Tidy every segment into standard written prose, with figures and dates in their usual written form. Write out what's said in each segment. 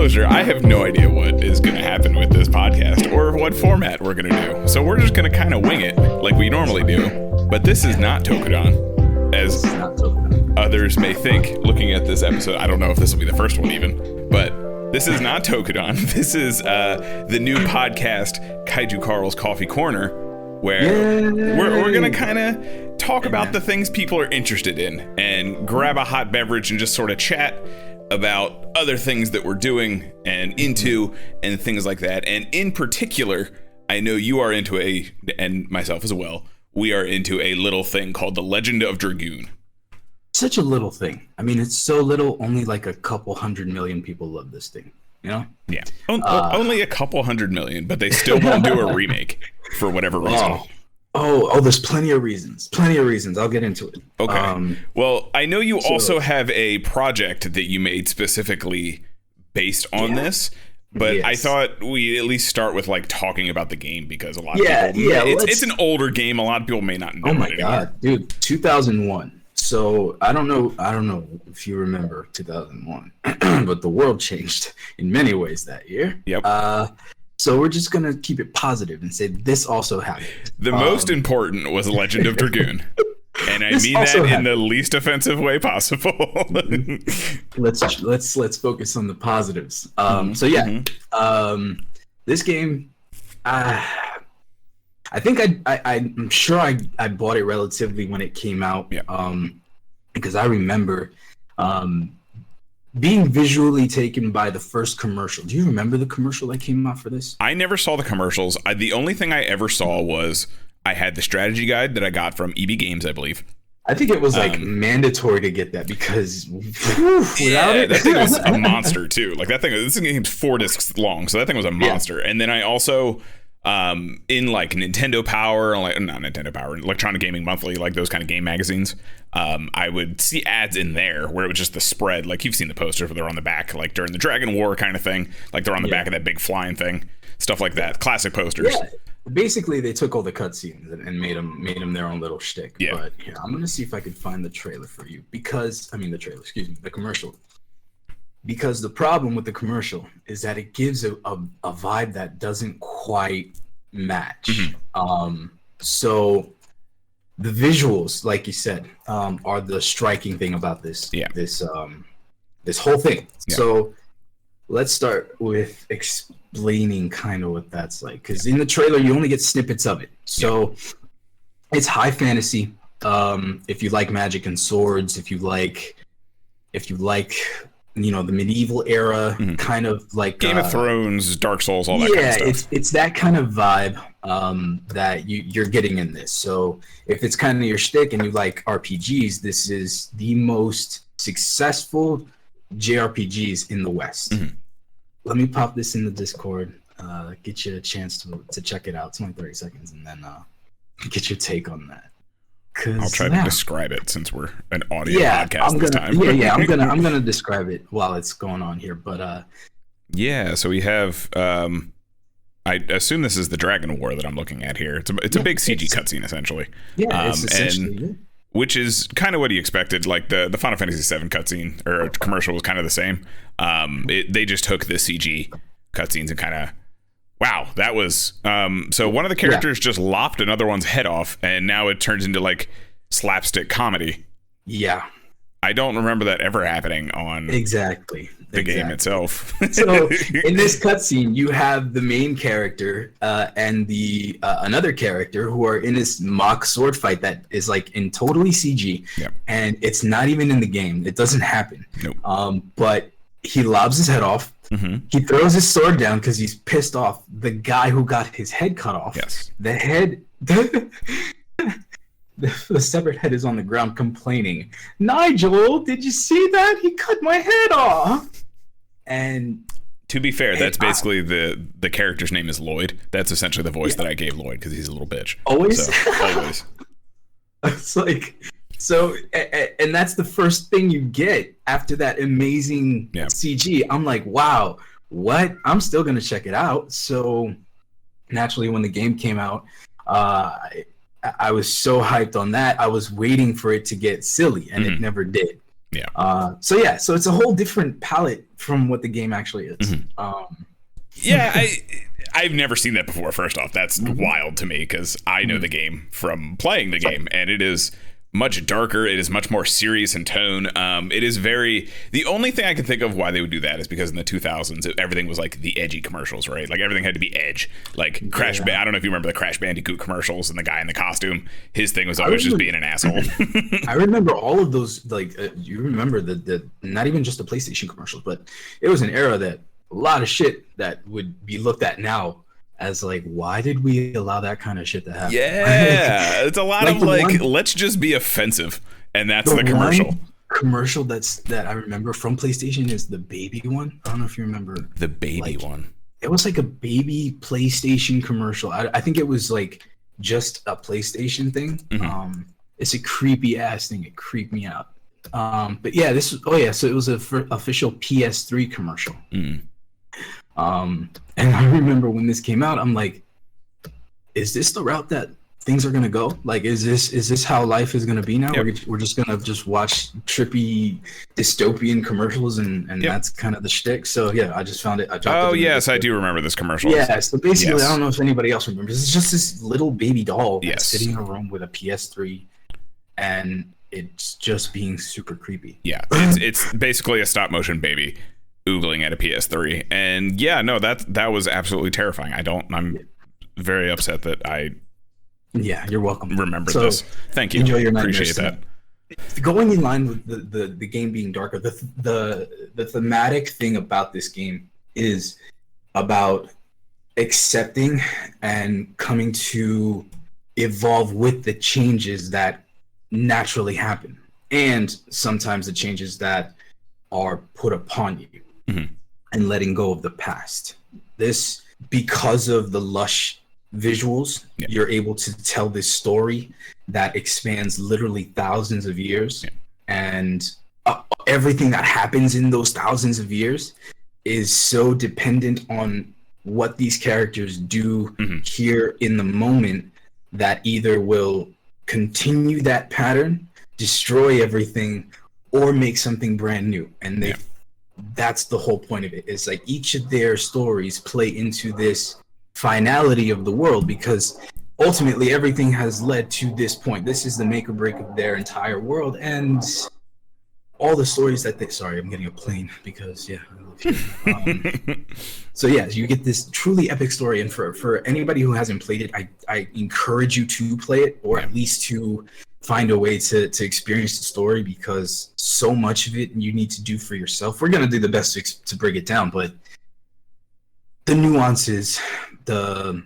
disclosure, I have no idea what is going to happen with this podcast or what format we're going to do. So we're just going to kind of wing it like we normally do. But this is not Tokodon, as others may think looking at this episode. I don't know if this will be the first one even, but this is not Tokodon. This is the new podcast, Kaiju Carl's Coffee Corner, where we're going to kind of talk about the things people are interested in and grab a hot beverage and just sort of chat about other things that we're doing and into and things like that. And in particular, I know you are into and myself as well, we are into a little thing called The Legend of Dragoon. Such a little thing. I mean, it's so little, only like a couple 100 million people love this thing, you know? Yeah. Only a couple 100 million, but they still won't do a remake for whatever reason. Oh, there's plenty of reasons. I'll get into it. Okay. Well, I know you also have a project that you made specifically based on this, but yes. I thought we at least start with like talking about the game because a lot of people, it's an older game. A lot of people may not know. Oh my God, dude, 2001. So I don't know if you remember 2001, but the world changed in many ways that year. Yep. So we're just going to keep it positive and say this also happened. The most important was Legend of Dragoon. And I mean that in the least offensive way possible. Let's focus on the positives. This game, I think I'm sure I bought it relatively when it came out. Yeah. Because I remember being visually taken by the first commercial. Do you remember the commercial that came out for this? I never saw the commercials. The only thing I ever saw was I had the strategy guide that I got from EB Games, I believe. I think it was like mandatory to get that because without it, that thing was a monster too. Like this game's 4 discs long, so that thing was a monster. Yeah. And then I also in like Nintendo Power, like not Nintendo Power, Electronic Gaming Monthly, like those kind of game magazines, I would see ads in there where it was just the spread. Like you've seen the posters where they're on the back, like during the Dragon War kind of thing, like they're on the back of that big flying thing, stuff like that. Classic posters. Yeah. Basically, they took all the cutscenes and made them their own little shtick. Yeah. But I'm gonna see if I could find the trailer for you the commercial. Because the problem with the commercial is that it gives a vibe that doesn't quite match. Mm-hmm. So the visuals, like you said, are the striking thing about this. Yeah. This whole thing. Yeah. So let's start with explaining kind of what that's like. Because in the trailer, you only get snippets of it. So it's high fantasy. If you like magic and swords, if you like the medieval era, kind of like Game of Thrones, Dark Souls, all that kind of stuff. It's that kind of vibe that you're getting in this. So if it's kind of your shtick and you like RPGs, this is the most successful JRPGs in the West. Mm-hmm. Let me pop this in the Discord, get you a chance to check it out. It's only 30 seconds, and then get your take on that. I'll try to describe it since we're an audio podcast this time. I'm gonna describe it while it's going on here. But so we have I assume this is the Dragon War that I'm looking at here. It's a big CG cutscene essentially. Yeah, it's essentially which is kind of what you expected. Like the Final Fantasy VII cutscene or commercial was kind of the same. They just took the CG cutscenes and kind of. Wow, that was so one of the characters just lopped another one's head off, and now it turns into like slapstick comedy. Yeah, I don't remember that ever happening on the game itself. So in this cutscene, you have the main character and the another character who are in this mock sword fight that is like in totally CG, and it's not even in the game. It doesn't happen. Nope. But he lobs his head off. Mm-hmm. He throws his sword down because he's pissed off. The guy who got his head cut off. Yes. The head, the severed head is on the ground complaining. Nigel, did you see that? He cut my head off. And to be fair, that's basically the character's name is Lloyd. That's essentially the voice that I gave Lloyd because he's a little bitch. Always. So, always. It's like. So, and that's the first thing you get after that amazing CG. I'm like, wow, what? I'm still going to check it out. So, naturally, when the game came out, I was so hyped on that. I was waiting for it to get silly, and it never did. Yeah. So it's a whole different palette from what the game actually is. Yeah, I've never seen that before. First off, that's wild to me because I know the game from playing the game, and it is much darker. It is much more serious in tone. It is the only thing I can think of why they would do that is because in the 2000s, everything was like the edgy commercials, right? Like everything had to be edge. Like I don't know if you remember the Crash Bandicoot commercials and the guy in the costume. His thing was always just being an asshole. I remember all of those. Like you remember the not even just the PlayStation commercials, but it was an era that a lot of shit that would be looked at now as like, why did we allow that kind of shit to happen? Yeah, it's a lot of let's just be offensive, and that's the commercial. Commercial that I remember from PlayStation is the baby one. I don't know if you remember the baby one. It was like a baby PlayStation commercial. I think it was like just a PlayStation thing. It's a creepy ass thing. It creeped me out. But yeah, so it was a official PS3 commercial. And I remember when this came out, I'm like, is this the route that things are gonna go? Like, is this how life is gonna be now? Yep. We're just gonna watch trippy dystopian commercials and that's kind of the shtick. So yeah, I just found it. Yes, I do remember this commercial. Yeah, so basically, I don't know if anybody else remembers. It's just this little baby doll sitting in a room with a PS3, and it's just being super creepy. Yeah, it's basically a stop motion baby oogling at a PS3, and that was absolutely terrifying. I'm very upset that I you're welcome. Remembered this. Thank you. Enjoy your night. Appreciate that. Going in line with the game being darker, the thematic thing about this game is about accepting and coming to evolve with the changes that naturally happen, and sometimes the changes that are put upon you. And letting go of the past. This, because of the lush visuals, you're able to tell this story that expands literally thousands of years, and everything that happens in those thousands of years is so dependent on what these characters do here in the moment that either will continue that pattern, destroy everything, or make something brand new. And that's the whole point of it. It's like each of their stories play into this finality of the world, because ultimately everything has led to this point. This is the make or break of their entire world, and all the stories that I'm getting a plane because I love you. So you get this truly epic story, and for anybody who hasn't played it, I encourage you to play it, or at least to find a way to experience the story, because so much of it you need to do for yourself. We're going to do the best to break it down, but the nuances, the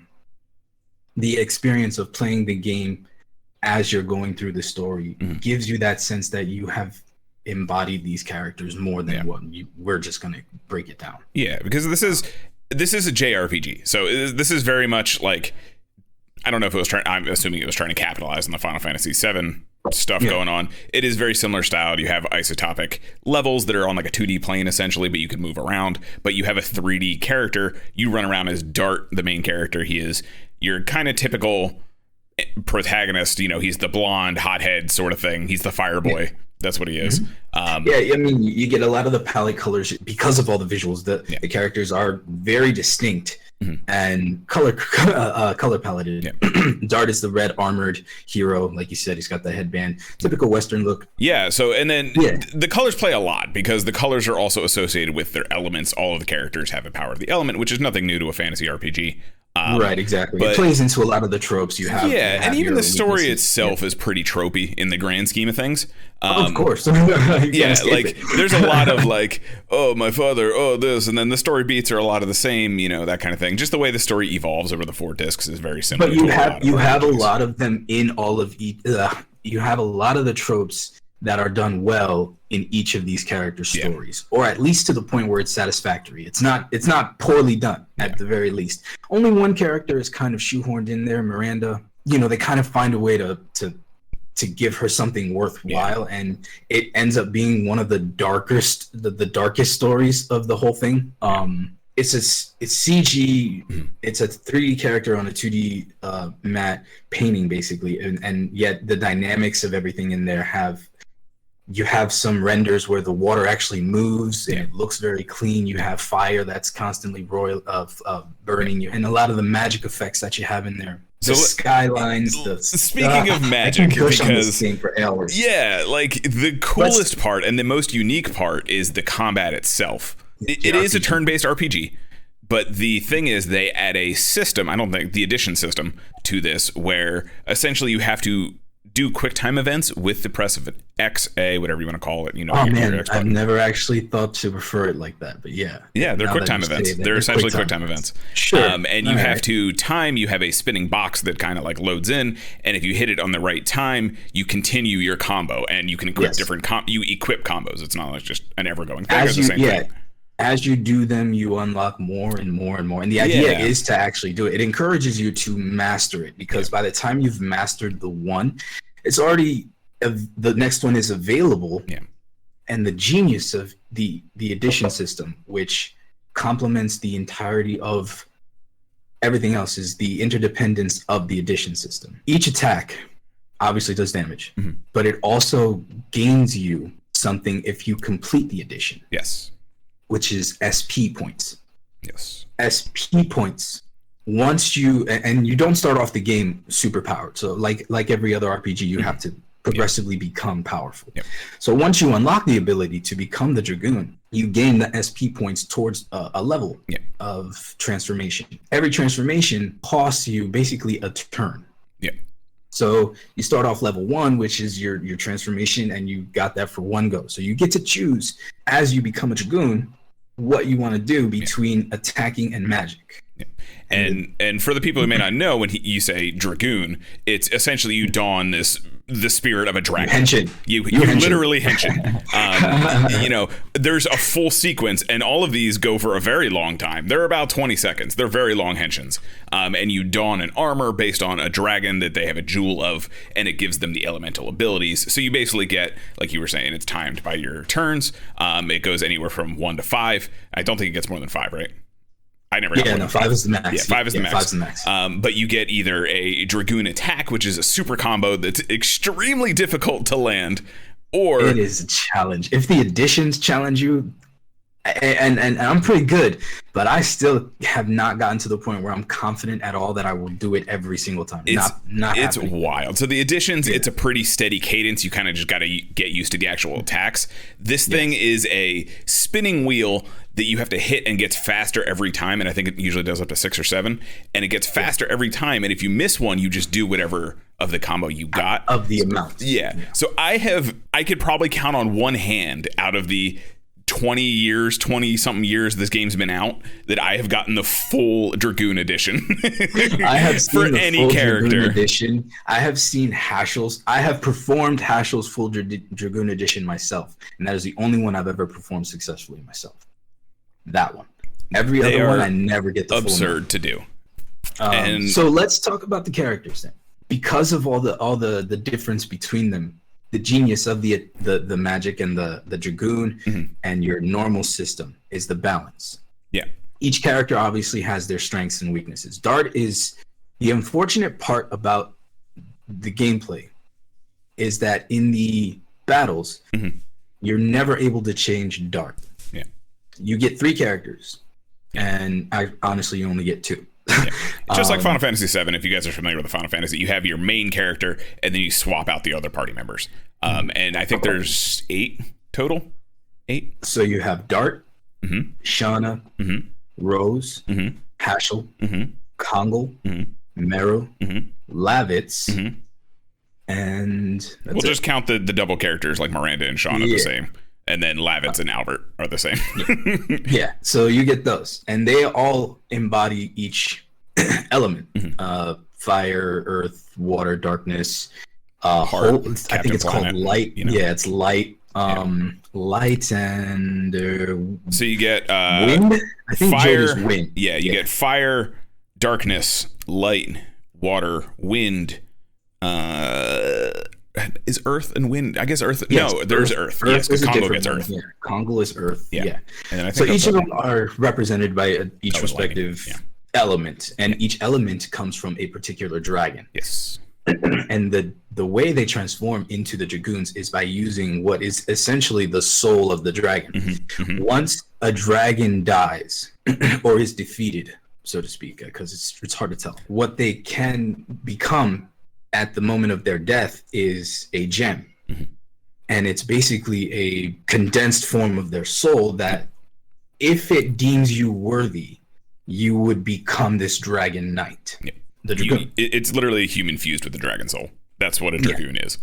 experience of playing the game as you're going through the story gives you that sense that you have embodied these characters more than what we're just going to break it down. Yeah, because this is a JRPG. So this is very much like, I don't know if I'm assuming it was trying to capitalize on the Final Fantasy VII stuff going on. It is very similar style. You have isotopic levels that are on like a 2D plane essentially, but you can move around. But you have a 3D character. You run around as Dart, the main character. He is your kind of typical protagonist. He's the blonde, hothead sort of thing. He's the fire boy. That's what he is. I mean, you get a lot of the palette colors because of all the visuals. The characters are very distinct and color paletted. Dart is the red armored hero, like you said. He's got the headband, typical Western look. So and then the colors play a lot, because the colors are also associated with their elements. All of the characters have a power of the element, which is nothing new to a fantasy RPG. Right, exactly. But it plays into a lot of the tropes you have. And even the story itself is pretty tropey in the grand scheme of things. Of course. There's a lot of like, oh, my father, oh, this, and then the story beats are a lot of the same, that kind of thing. Just the way the story evolves over the 4 discs is very similar. But you have a lot of them in all of you have a lot of the tropes that are done well in each of these characters' stories, or at least to the point where it's satisfactory. It's not poorly done at the very least. Only one character is kind of shoehorned in there, Miranda. They kind of find a way to give her something worthwhile, and it ends up being one of the darkest stories of the whole thing. It's CG. It's a 3D character on a 2D matte painting, basically, and yet the dynamics of everything in there have You have some renders where the water actually moves and it looks very clean. You have fire that's constantly burning you, and a lot of the magic effects that you have in there. The skylines. Speaking of magic, because for hours. Yeah, like the coolest part and the most unique part is the combat itself. It is a turn-based RPG, but the thing is they add a system. I don't think the addition system to this, where essentially you have to do quick time events with the press of an X, A, whatever you want to call it. I've never actually thought to refer it like that, but yeah, they're quick time events. They're essentially quick time events. Sure. And you have to time. You have a spinning box that kind of like loads in, and if you hit it on the right time, you continue your combo, and you can equip different. You equip combos. It's not like just an ever-going thing. It's the same thing. As you do them, you unlock more and more and more. And the idea is to actually do it. It encourages you to master it, because by the time you've mastered the one, it's already the next one is available. Yeah. And the genius of the addition system, which complements the entirety of everything else, is the interdependence of the addition system. Each attack obviously does damage, but it also gains you something if you complete the addition. Yes. Which is SP points. Yes. SP points. Once you don't start off the game super powered. So like every other RPG, you have to progressively become powerful. Yep. So once you unlock the ability to become the Dragoon, you gain the SP points towards a level of transformation. Every transformation costs you basically a turn. Yeah. So you start off level 1, which is your transformation, and you got that for one go. So you get to choose, as you become a Dragoon, what you want to do between attacking and magic. Yeah. And for the people who may not know, when you say Dragoon, it's essentially you don the spirit of a dragon. Henshin. You literally henshin. There's a full sequence, and all of these go for a very long time. They're about 20 seconds. They're very long henshins. And you don an armor based on a dragon that they have a jewel of, and it gives them the elemental abilities. So you basically get, like you were saying, it's timed by your turns. It goes anywhere from 1 to 5. I don't think it gets more than 5, right? I never got 5 is the max. Yeah, 5 is the max. 5's the max. But you get either a Dragoon attack, which is a super combo that's extremely difficult to land, or it is a challenge. If the additions challenge you, and I'm pretty good, but I still have not gotten to the point where I'm confident at all that I will do it every single time. It's happening. Wild. So the additions, it's a pretty steady cadence. You kind of just got to get used to the actual attacks. This thing is a spinning wheel that you have to hit and gets faster every time, and I think it usually does up to 6 or 7, and it gets faster every time, and if you miss one, you just do whatever of the combo you got. Of the amount. Yeah. So I could probably count on one hand out of the 20-something years this game's been out that I have gotten the full Dragoon edition. I have seen for the any full character Dragoon edition. I have seen Hashel's. I have performed Hashel's full Dragoon edition myself, and that is the only one I've ever performed successfully myself. That one. Every other one, I never get the full absurd to do. And so let's talk about the characters then. Because of all the difference between them, the genius of the magic and the Dragoon and your normal system is the balance. Yeah. Each character obviously has their strengths and weaknesses. Dart is the unfortunate part about the gameplay is that in the battles, you're never able to change Dart. Yeah. You get 3 characters, and you only get 2. Yeah. Just like Final Fantasy VII, if you guys are familiar with the Final Fantasy, you have your main character, and then you swap out the other party members. And I think there's 8 total. 8. So you have Dart, Shauna, Rose, Hashel, Kongal, Meru, Lavitz, and we'll just count the double characters like Miranda and Shauna the same. And then Lavitz and Albert are the same. Yeah, so you get those. And they all embody each element. Fire, earth, water, darkness. I think it's called light. Yeah, it's light. Light and... so you get... wind? I think fire, wind. Yeah, you get fire, darkness, light, water, wind... is earth and wind? I guess earth. Yes, no, there's earth. Yes, because Kongal gets earth. Yeah. Kongal is earth. Yeah. And then I think so each of them are represented by each respective element, and each element comes from a particular dragon. Yes. And the the way they transform into the Dragoons is by using what is essentially the soul of the dragon. Once a dragon dies or is defeated, so to speak, because it's hard to tell, what they can become at the moment of their death is a gem. And it's basically a condensed form of their soul that if it deems you worthy, you would become this dragon knight. The Dragoon. It's literally a human fused with the dragon soul. That's what a Dragoon is.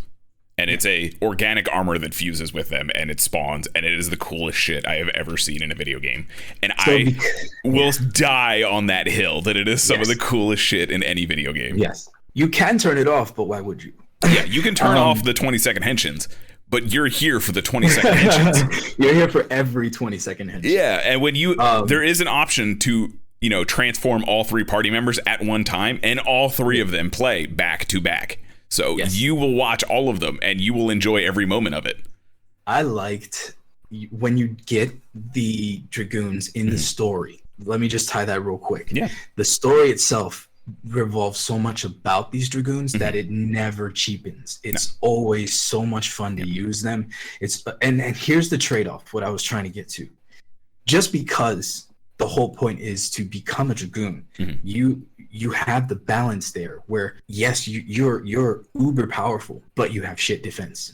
And it's a organic armor that fuses with them, and it spawns, and it is the coolest shit I have ever seen in a video game. And I will die on that hill that it is some of the coolest shit in any video game. Yes. You can turn it off, but why would you? Yeah, you can turn off the 20-second henshins, but you're here for the 20-second henshins. You're here for every 20-second henshin. Yeah, and when you there is an option to, you know, transform all 3 party members at one time, and all 3 of them play back to back. So you will watch all of them, and you will enjoy every moment of it. I liked when you get the Dragoons in the story. Let me just tie that real quick. Yeah. The story itself revolves so much about these Dragoons that it never cheapens. It's always so much fun to use them. And here's the trade-off, what I was trying to get to. Just because the whole point is to become a Dragoon, you have the balance there where yes, you're uber powerful, but you have shit defense.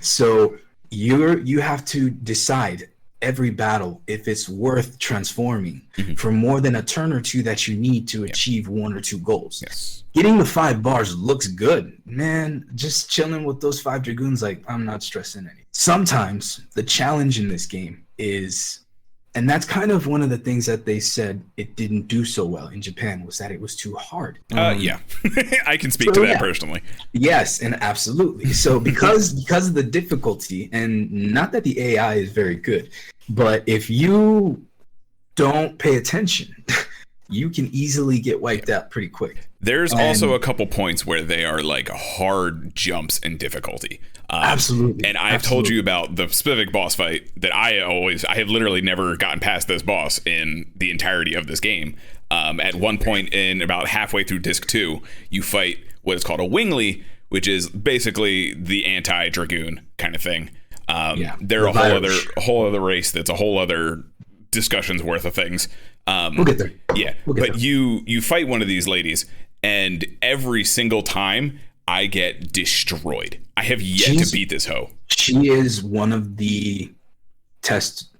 So you have to decide every battle if it's worth transforming for more than a turn or two that you need to achieve 1 or 2 goals. Yes. Getting the 5 bars looks good, man. Just chilling with those 5 Dragoons, like, I'm not stressing any. Sometimes the challenge in this game is, and that's kind of one of the things that they said it didn't do so well in Japan, was that it was too hard. Yeah, I can speak to that personally. Yes, and absolutely. So because of the difficulty, and not that the AI is very good, but if you don't pay attention, you can easily get wiped out pretty quick. There's also a couple points where they are like hard jumps in difficulty. Absolutely. And I've told you about the specific boss fight that I have literally never gotten past this boss in the entirety of this game. At one point in about halfway through disc 2, you fight what is called a Wingly, which is basically the anti-Dragoon kind of thing. They're a whole other race that's a whole other discussion's worth of things. We'll get there. Yeah, but you fight one of these ladies, and every single time I get destroyed. I have yet to beat this hoe. She is one of the test.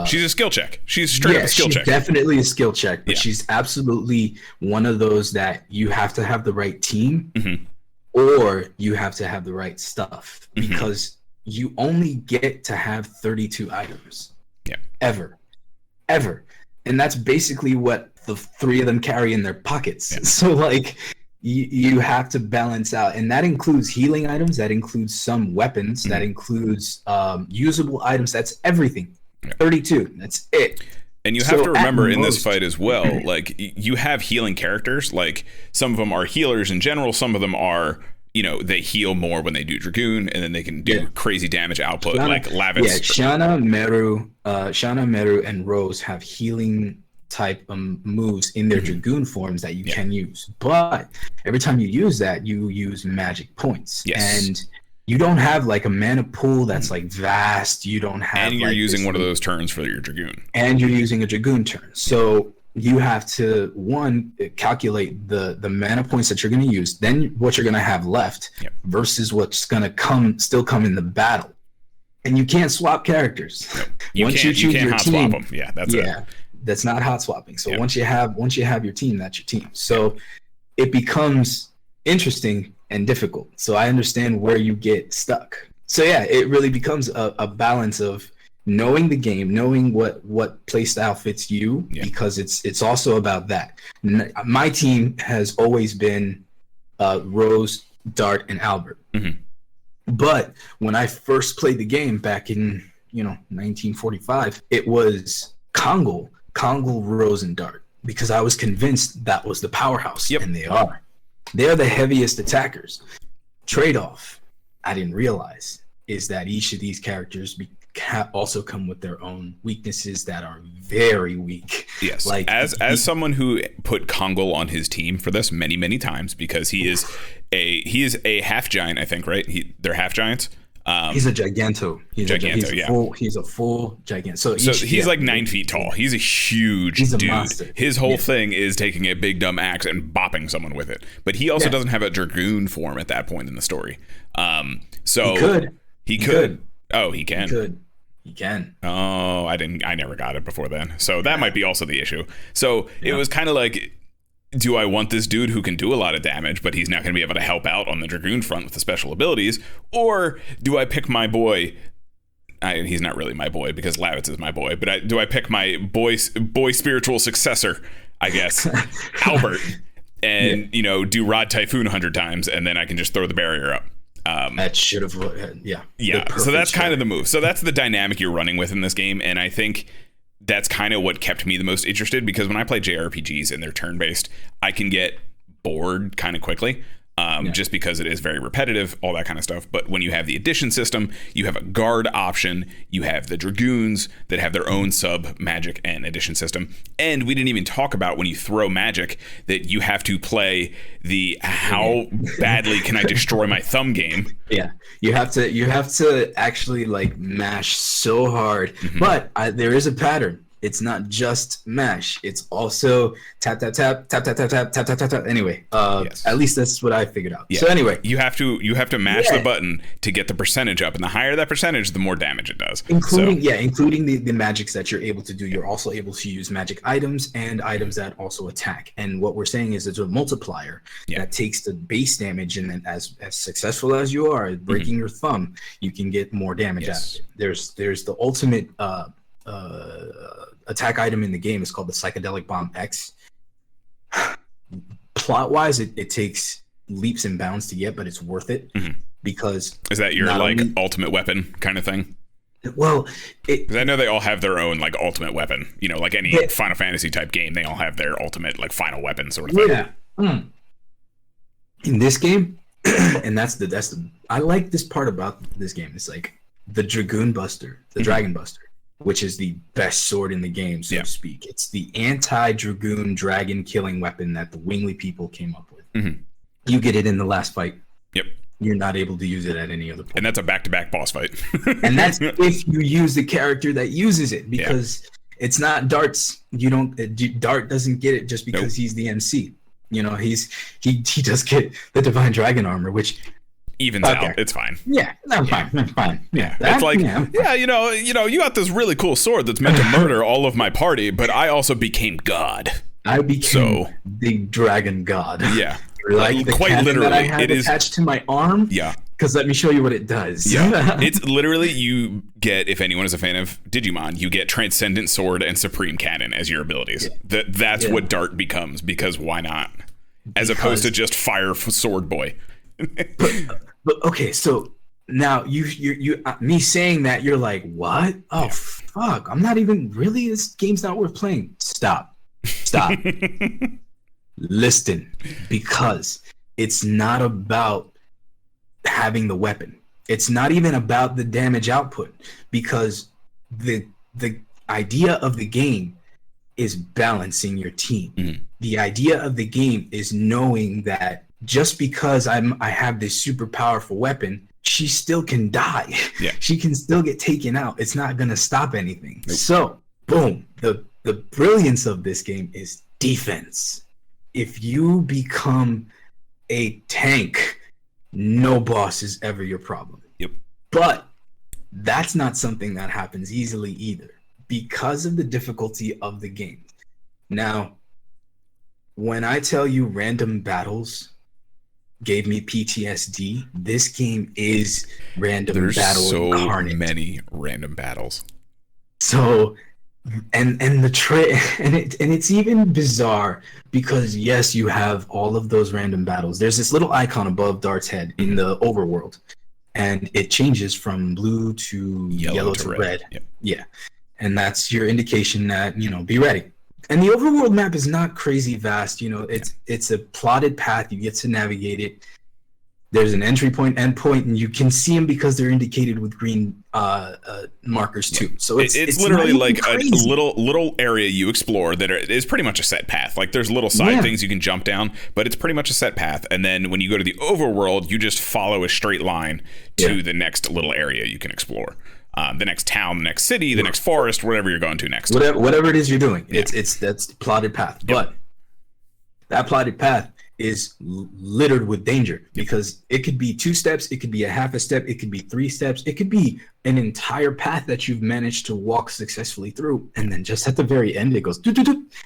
She's a skill check. She's straight up a skill check. She's definitely a skill check, but she's absolutely one of those that you have to have the right team, or you have to have the right stuff, because you only get to have 32 items. Yeah. Ever. And that's basically what the 3 of them carry in their pockets. Yeah. So like you have to balance out, and that includes healing items, that includes some weapons, that includes usable items. That's everything. 32. That's it. And you have to remember in this fight as well, like you have healing characters. Like some of them are healers in general. Some of them are, you know, they heal more when they do Dragoon, and then they can do crazy damage output like Lavis. Yeah, Shana, Meru, and Rose have healing type moves in their Dragoon forms that you can use. But every time you use that, you use magic points. Yes. And you don't have like a mana pool that's like vast. You don't have. And you're using one of those turns for your Dragoon. And you're using a Dragoon turn. So you have to, one, calculate the mana points that you're going to use, then what you're going to have left versus what's going to still come in the battle. And you can't swap characters. Nope. Once you choose your team, swap them. Yeah, that's it. That's not hot swapping. So once you have your team, that's your team. So it becomes interesting and difficult. So I understand where you get stuck. So yeah, it really becomes a balance of knowing the game, knowing what playstyle fits you, because it's also about that. My team has always been Rose, Dart, and Albert. But when I first played the game back in 1945, it was Kongo, Rose, and Dart, because I was convinced that was the powerhouse, and they are. They're the heaviest attackers. Trade-off, I didn't realize, is that each of these characters also come with their own weaknesses that are very weak. Yes. Like as someone who put Kongol on his team for this many times, because he is a half giant, I think, right? They're half giants. He's a giganto. He's a full gigant. So he's like 9 feet tall. He's a huge dude. Monster. His whole thing is taking a big dumb axe and bopping someone with it. But he also doesn't have a Dragoon form at that point in the story. So he could. Oh, he can. He can. Oh, I never got it before then. So that might be also the issue. So it was kind of like, do I want this dude who can do a lot of damage, but he's not going to be able to help out on the Dragoon front with the special abilities? Or do I pick my boy? He's not really my boy because Lavitz is my boy, but do I pick my boy spiritual successor, I guess, Albert, and do Rod Typhoon 100 times, and then I can just throw the barrier up. That should have, So that's kind of the move. So that's the dynamic you're running with in this game, and I think that's kind of what kept me the most interested, because when I play JRPGs and they're turn-based, I can get bored kind of quickly, just because it is very repetitive, all that kind of stuff. But when you have the addition system, you have a guard option, you have the Dragoons that have their own sub magic and addition system. And we didn't even talk about, when you throw magic, that you have to play the how badly can I destroy my thumb game. Yeah, you have to actually like mash so hard. But there is a pattern. It's not just mash. It's also tap, tap, tap, tap, tap, tap, tap, tap, tap, tap, tap. Anyway, at least that's what I figured out. Yeah. So anyway, you have to mash the button to get the percentage up, and the higher that percentage, the more damage it does. Including the magics that you're able to do. You're also able to use magic items and items that also attack. And what we're saying is it's a multiplier that takes the base damage, and then as successful as you are at breaking your thumb, you can get more damage out of it. There's the ultimate attack item in the game. Is called the Psychedelic Bomb X. Plot wise, it takes leaps and bounds to get, but it's worth it because is that your ultimate weapon kind of thing? Well, because I know they all have their own like ultimate weapon. Like any Final Fantasy type game, they all have their ultimate like final weapon sort of thing. Yeah. In this game, and that's the I like this part about this game. It's like the Dragoon Buster, the Dragon Buster, which is the best sword in the game, so to speak. It's the anti-Dragoon dragon killing weapon that the Wingly people came up with. You get it in the last fight. Yep. You're not able to use it at any other point. And that's a back-to-back boss fight. And that's if you use the character that uses it, because it's not Dart's. Dart doesn't get it just because he's the MC. He does get the Divine Dragon armor, which evens out. It's fine. Yeah, I'm fine. Yeah, it's like, you got this really cool sword that's meant to murder all of my party, but I also became God. I became the Dragon God. Yeah, like the quite literally, that I have attached to my arm. Yeah, because let me show you what it does. Yeah, it's literally, you get, if anyone is a fan of Digimon, you get Transcendent Sword and Supreme Cannon as your abilities. That's what Dart becomes, because why not? As opposed to just Fire Sword Boy. but okay, so now you me saying that, you're like, what? Oh fuck! I'm not even really. This game's not worth playing. Stop. Listen, because it's not about having the weapon. It's not even about the damage output, because the idea of the game is balancing your team. The idea of the game is knowing that just because I have this super powerful weapon, she still can die. Yeah. She can still get taken out. It's not going to stop anything. Nope. So, boom. The brilliance of this game is defense. If you become a tank, no boss is ever your problem. Yep. But that's not something that happens easily either, because of the difficulty of the game. Now, when I tell you random battles gave me PTSD, this game is random battle incarnate. So many random battles. So, and it's even bizarre, because yes, you have all of those random battles. There's this little icon above Dart's head in the overworld, and it changes from blue to yellow to red. Yep. Yeah. And that's your indication that, be ready. And the overworld map is not crazy vast. It's a plotted path. You get to navigate it. there's an entry point, end point, and you can see them because they're indicated with green markers too. So it's literally like crazy. A little area you explore that is pretty much a set path. Like there's little side things you can jump down, but it's pretty much a set path. And then when you go to the overworld, you just follow a straight line to the next little area you can explore. The next town, the next city, the next forest, whatever you're going to next. Whatever it is you're doing, it's that's the plotted path. Yep. But that plotted path is littered with danger because it could be 2 steps, it could be a half a step, it could be 3 steps, it could be an entire path that you've managed to walk successfully through, and then just at the very end it goes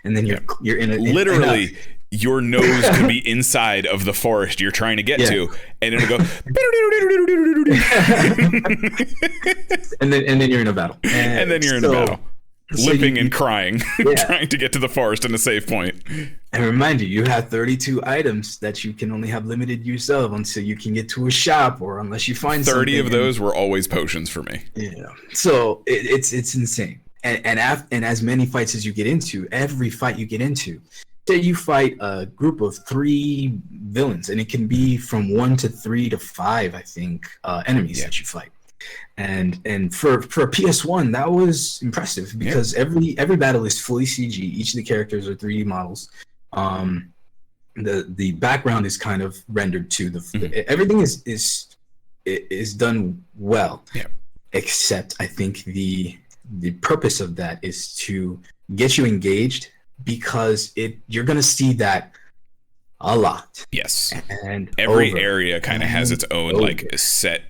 and then you're in a literally your nose could be inside of the forest you're trying to get to, and it'll go and then you're in a battle, and then you're in a battle. Limping and crying, trying to get to the forest in a safe point. And remind you have 32 items that you can only have limited use of until you can get to a shop, or unless you find 30 of those were always potions for me. Yeah, so it's insane. And as many fights as you get into, every fight you get into, say you fight a group of 3 villains, and it can be from 1 to 3 to 5, I think, enemies that you fight. And for PS1 that was impressive because every battle is fully CG. Each of the characters are 3D models. The background is kind of rendered too. Everything is done well. Except I think the purpose of that is to get you engaged because you're gonna see that a lot. Yes. And every area kind of has its own like set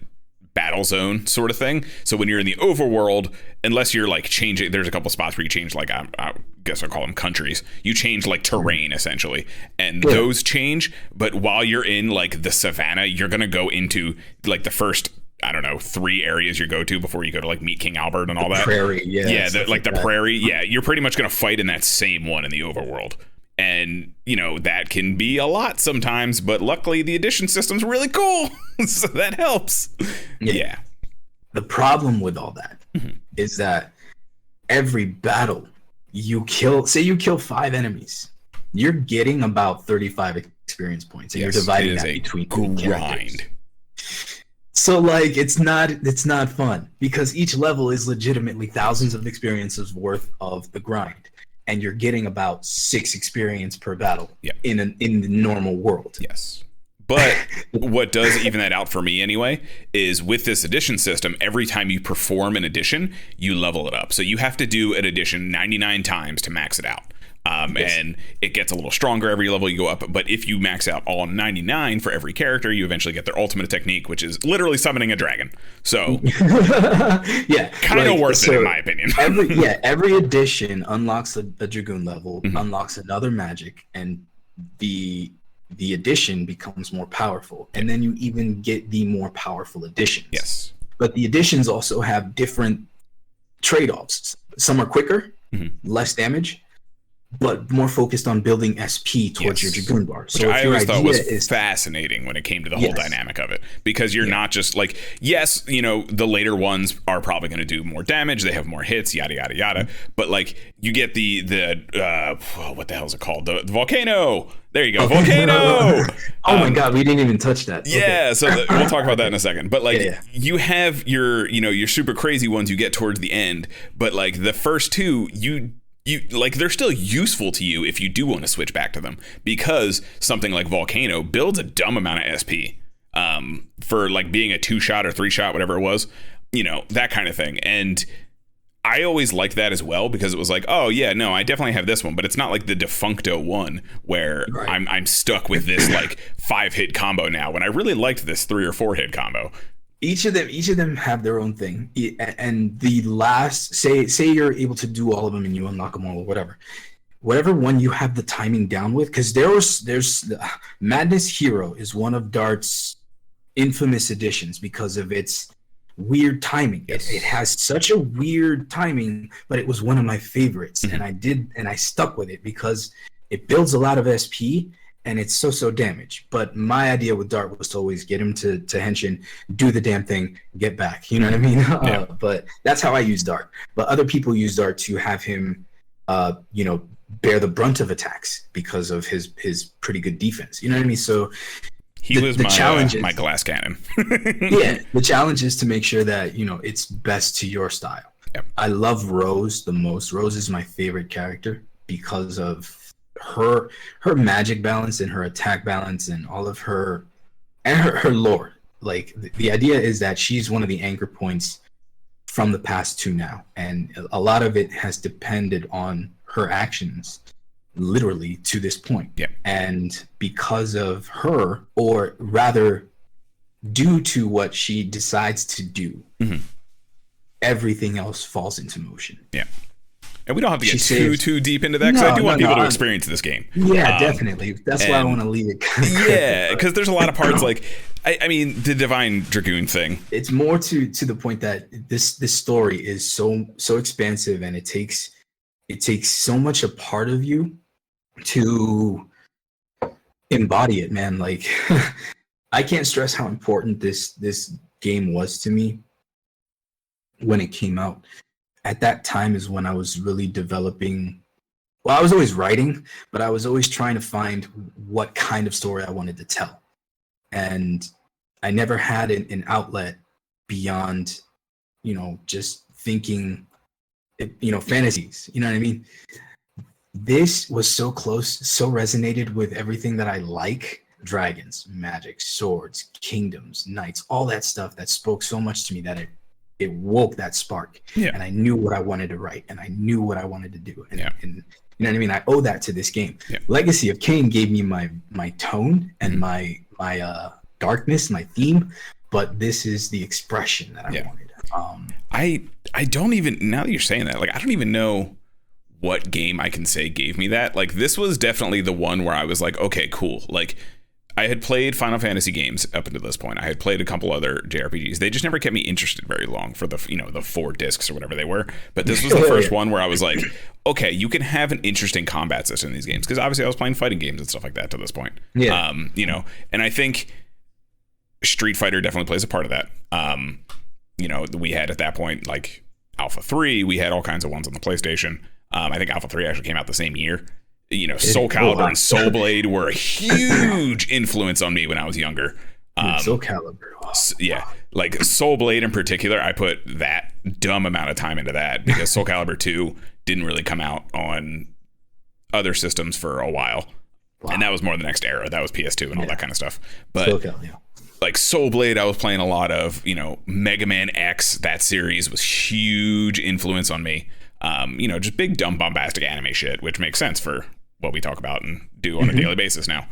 battle zone sort of thing. So when you're in the overworld, unless you're like changing, there's a couple spots where you change like I guess I'll call them countries. You change like terrain essentially, and those change. But while you're in like the savannah, you're gonna go into like the first 3 areas you go to before you go to like meet King Albert and all that. Prairie, the prairie. Yeah, you're pretty much gonna fight in that same one in the overworld. And, that can be a lot sometimes, but luckily the addition system's really cool. So that helps. Yeah. The problem with all that is that every battle you kill 5 enemies, you're getting about 35 experience points, and you're dividing that between grind. So like it's not fun because each level is legitimately thousands of experiences worth of the grind. And you're getting about 6 experience per battle in the normal world. Yes. But what does even that out for me anyway is with this addition system, every time you perform an addition, you level it up. So you have to do an addition 99 times to max it out. And it gets a little stronger every level you go up. But if you max out all 99 for every character, you eventually get their ultimate technique, which is literally summoning a dragon. So kind of worth it in my opinion. Every edition unlocks a Dragoon level, unlocks another magic, and the edition becomes more powerful. And then you even get the more powerful editions. Yes. But the editions also have different trade-offs. Some are quicker, less damage, but more focused on building SP towards your Dragoon bar. So which I always thought was fascinating when it came to the whole dynamic of it, because you're not just like, the later ones are probably going to do more damage, they have more hits, yada yada yada, but like you get the what the hell is it called, the volcano. There you go, volcano. Oh my god, we didn't even touch that. Yeah, so we'll talk about that in a second. But like you have your super crazy ones you get towards the end, but like the first 2 you like they're still useful to you if you do want to switch back to them, because something like Volcano builds a dumb amount of SP for like being a 2-shot or 3-shot, whatever it was, that kind of thing. And I always liked that as well, because it was like, oh yeah, no, I definitely have this one, but it's not like the defuncto one where I'm stuck with this like 5-hit combo now, when I really liked this 3 or 4-hit combo. Each of them have their own thing, and the last say you're able to do all of them and you unlock them all, or whatever one you have the timing down with, because there's Madness Hero is one of Dart's infamous editions because of its weird timing. It has such a weird timing, but it was one of my favorites, and I stuck with it because it builds a lot of SP. And it's so damage. But my idea with Dart was to always get him to Henshin, do the damn thing, get back. You know what I mean? But that's how I use Dart. But other people use Dart to have him, bear the brunt of attacks because of his pretty good defense. You know what I mean? So He was my glass cannon. Yeah, the challenge is to make sure that, you know, it's best to your style. Yep. I love Rose the most. Rose is my favorite character because of her magic balance and her attack balance and all of her lore. Like the idea is that she's one of the anchor points from the past to now, and a lot of it has depended on her actions literally to this point. Yeah. And because of her, or rather due to what she decides to do, everything else falls into motion. Yeah. And we don't have to get too deep into that, because I do want people to experience this game. Yeah, definitely. That's why I want to leave it. Yeah, because there's a lot of parts like, I mean, the Divine Dragoon thing. It's more to the point that this story is so expansive, and it takes so much a part of you to embody it, man. Like, I can't stress how important this game was to me when it came out. At that time is when I was really developing. Well, I was always writing, but I was always trying to find what kind of story I wanted to tell. And I never had an outlet beyond, you know, just thinking, you know, fantasies. You know what I mean? This was so close, so resonated with everything that I like. Dragons, magic, swords, kingdoms, knights, all that stuff that spoke so much to me that it woke that spark. Yeah. And I knew what I wanted to write, and I knew what I wanted to do. And, yeah. and you know what I mean? I owe that to this game. Yeah. Legacy of Kain gave me my tone and my darkness, my theme, but this is the expression that I wanted. I don't even, now that you're saying that, like, I don't even know what game I can say gave me that. Like, this was definitely the one where I was like, okay, cool. Like, I had played Final Fantasy games up until this point. I had played a couple other JRPGs. They just never kept me interested very long for the, you know, the 4 discs or whatever they were. But this was the first one where I was like, okay, you can have an interesting combat system in these games. Because obviously I was playing fighting games and stuff like that to this point. Yeah. You know, and I think Street Fighter definitely plays a part of that. You know, we had at that point like Alpha 3. We had all kinds of ones on the PlayStation. I think Alpha 3 actually came out the same year. You know, Soul Calibur and Soul Blade were a huge influence on me when I was younger. Soul Calibur. Yeah, like Soul Blade in particular, I put that dumb amount of time into that because Soul Calibur 2 didn't really come out on other systems for a while. Wow. And that was more the next era. That was PS2 and all that kind of stuff. But like Soul Blade, I was playing a lot of, you know, Mega Man X. That series was huge influence on me. You know, just big, dumb, bombastic anime shit, which makes sense for what we talk about and do on a daily basis now.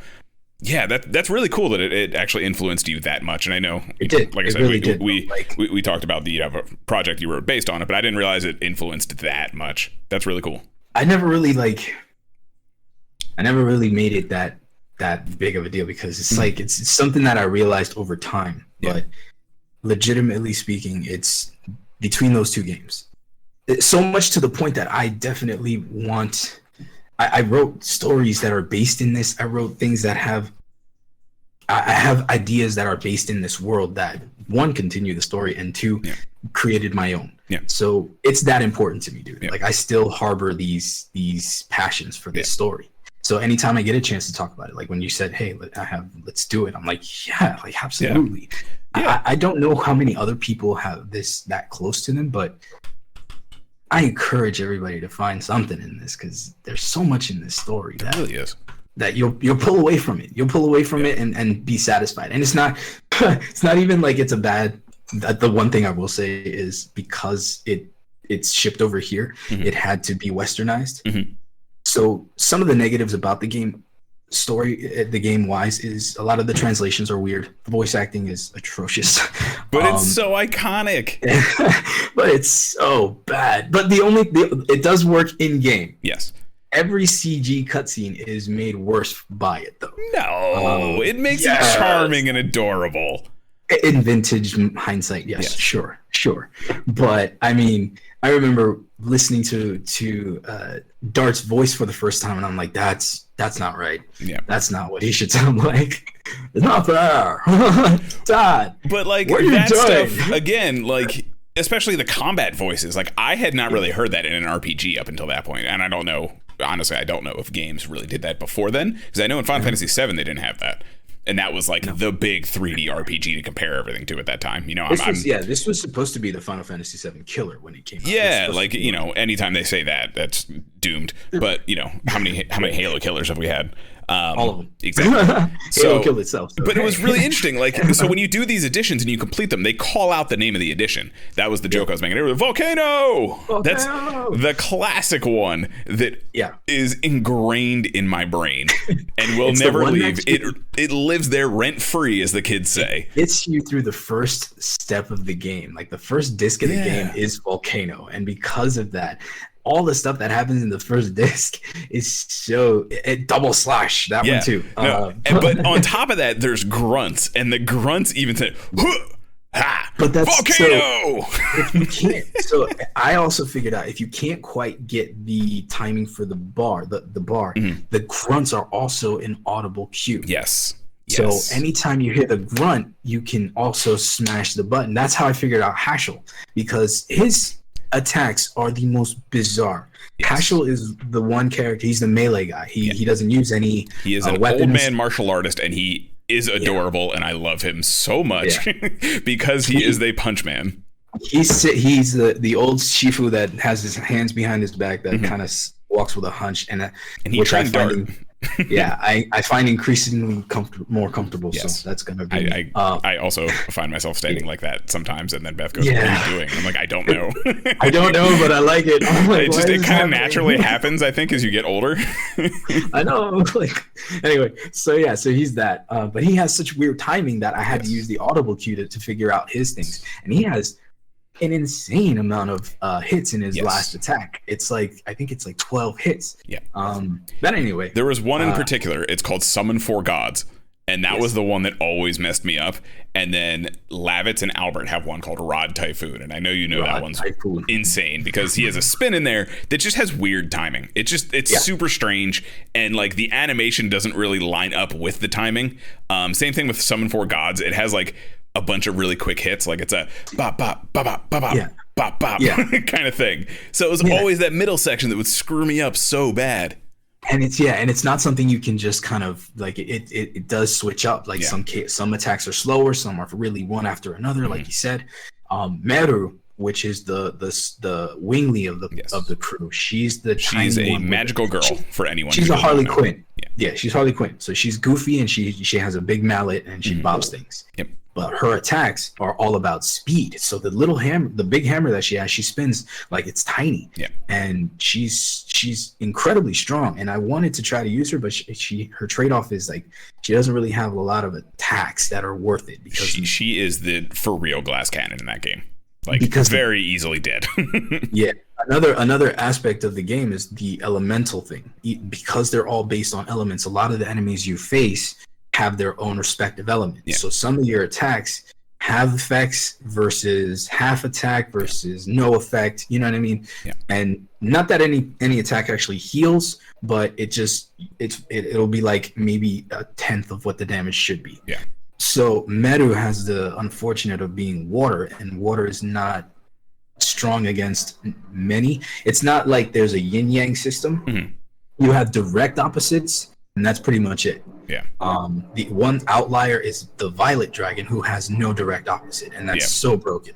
Yeah, that's really cool that it actually influenced you that much. And I know it did. Like I said, we talked about the project you wrote based on it, but I didn't realize it influenced that much. That's really cool. I never really made it that big of a deal because it's like it's something that I realized over time. Yeah. But legitimately speaking, it's between those two games. It's so much to the point that I definitely want. I wrote stories that are based in this. I wrote things that I have ideas that are based in this world that, one, continue the story, and two, created my own. Yeah. So it's that important to me, dude. Yeah. Like, I still harbor these passions for this story. So anytime I get a chance to talk about it, like when you said, hey, let's do it. I'm like, yeah, like absolutely. Yeah. I don't know how many other people have this that close to them, but I encourage everybody to find something in this because there's so much in this story that really is that you'll pull away from it. You'll pull away from it and be satisfied. And it's not even like it's a bad. The one thing I will say is because it's shipped over here, it had to be westernized. Mm-hmm. So some of the negatives about the game wise is a lot of the translations are weird. The voice acting is atrocious. But it's so iconic. But it's so bad. But it does work in game. Yes. Every CG cutscene is made worse by it though. No, it makes it charming and adorable. In vintage hindsight, yes. Sure. But I mean, I remember listening to Dart's voice for the first time, and I'm like, that's not right. Yeah, that's not what he should sound like. It's not fair, Dad. But like that stuff again, like especially the combat voices. Like I had not really heard that in an RPG up until that point, and I don't know. Honestly, I don't know if games really did that before then, because I know in Final Fantasy VII they didn't have that. And that was like the big 3D RPG to compare everything to at that time. You know, this was supposed to be the Final Fantasy VII killer when it came out. Yeah, like, you know, anytime they say that, that's doomed. But, you know, how many Halo killers have we had? All of them. Exactly. Halo killed itself. So. But it was really interesting. Like, so when you do these editions and you complete them, they call out the name of the edition. That was the joke I was making. Volcano! That's the classic one that is ingrained in my brain and will never leave. It lives there rent free, as the kids say. It gets you through the first step of the game. Like, the first disc of the game is Volcano. And because of that, all the stuff that happens in the first disc is so double slash that one too. But on top of that, there's grunts, and the grunts even say, "Ha!" But that's Volcano. So, if you can't, so I also figured out if you can't quite get the timing for the bar, the grunts are also an audible cue. Yes. So anytime you hear the grunt, you can also smash the button. That's how I figured out Hashel, because his attacks are the most bizarre. Hashel is the one character. He's the melee guy. He doesn't use any. He is an weapons. Old man martial artist, and he is adorable, and I love him so much because he is the punch man. He's the old Shifu that has his hands behind his back that kind of walks with a hunch, and he trained dart. I find increasingly more comfortable. Yes. So that's gonna be. I also find myself standing like that sometimes, and then Beth goes, "What are you doing?" I'm like, "I don't know." I don't know, but I like it. Like, it kind of naturally happens, I think, as you get older. I know. Like, anyway, so he's that, but he has such weird timing that I had to use the audible cue to figure out his things, and he has an insane amount of hits in his last attack. It's like, I think it's like 12 hits. Yeah. But anyway, there was one in particular. It's called Summon Four Gods, and that was the one that always messed me up. And then Lavitz and Albert have one called Rod Typhoon, and I know you know that one's insane because he has a spin in there that just has weird timing. It's super strange, and like the animation doesn't really line up with the timing. Same thing with Summon Four Gods. It has like a bunch of really quick hits, like it's a bop bop bop bop bop bop bop kind of thing. So it was always that middle section that would screw me up so bad. And it's not something you can just kind of like. It does switch up. Like some attacks are slower, some are really one after another, like you said. Meru, which is the wingly of the crew. She's a magical girl for anyone. She's a Harley Quinn. Yeah, she's Harley Quinn. So she's goofy and she has a big mallet and she bobs things. Yep. But her attacks are all about speed. So the big hammer that she has, she spins like it's tiny. Yeah. And she's incredibly strong. And I wanted to try to use her, but her trade-off is like she doesn't really have a lot of attacks that are worth it because she is the for real glass cannon in that game. Like, because very easily dead. Yeah. Another aspect of the game is the elemental thing. Because they're all based on elements, a lot of the enemies you face have their own respective elements. Yeah. So some of your attacks have effects versus half attack versus no effect. You know what I mean? Yeah. And not that any attack actually heals, but it'll be like maybe a tenth of what the damage should be. Yeah. So Meru has the unfortunate of being water, and water is not strong against many. It's not like there's a yin yang system. Mm-hmm. You have direct opposites, and that's pretty much it. Yeah. The one outlier is the Violet Dragon, who has no direct opposite, and that's so broken.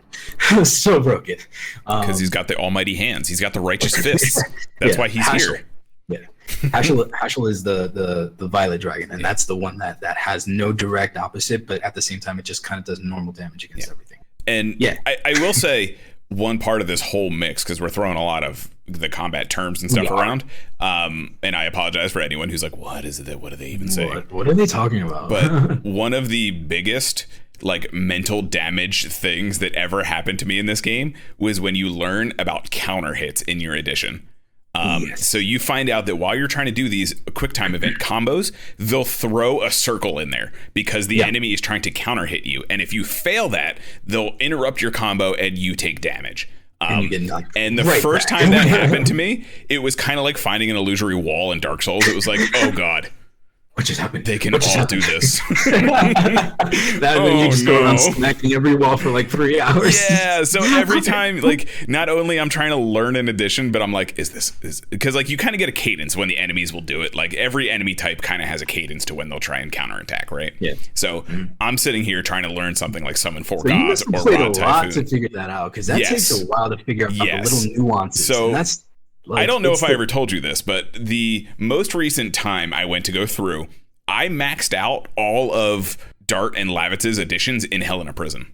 So broken. Because he's got the almighty hands. He's got the righteous fists. That's why he's here. Yeah. Hashel is the Violet Dragon, and that's the one that has no direct opposite, but at the same time, it just kind of does normal damage against everything. And I will say one part of this whole mix, because we're throwing a lot of the combat terms and stuff around, and I apologize for anyone who's like, what is it? What are they even saying? What are they talking about? But one of the biggest like mental damage things that ever happened to me in this game was when you learn about counter hits in your edition. So you find out that while you're trying to do these quick time event combos, they'll throw a circle in there because the enemy is trying to counter hit you. And if you fail that, they'll interrupt your combo and you take damage. And the first time that happened to me, it was kind of like finding an illusory wall in Dark Souls. It was like, oh God, What just happened? They can all do this. You just go around smacking every wall for like 3 hours. Yeah, so every time, like, not only I'm trying to learn an addition, but I'm like, because like you kind of get a cadence when the enemies will do it. Like every enemy type kind of has a cadence to when they'll try and counterattack, right? Yeah. So I'm sitting here trying to learn something like summon 4 So gods you or played Rod a lot Typhoon. to figure that out, because that takes a while to figure out the little nuances. So and that's like, I don't know if I ever told you this, but the most recent time I went to go through, I maxed out all of Dart and Lavitz's additions in Helena Prison.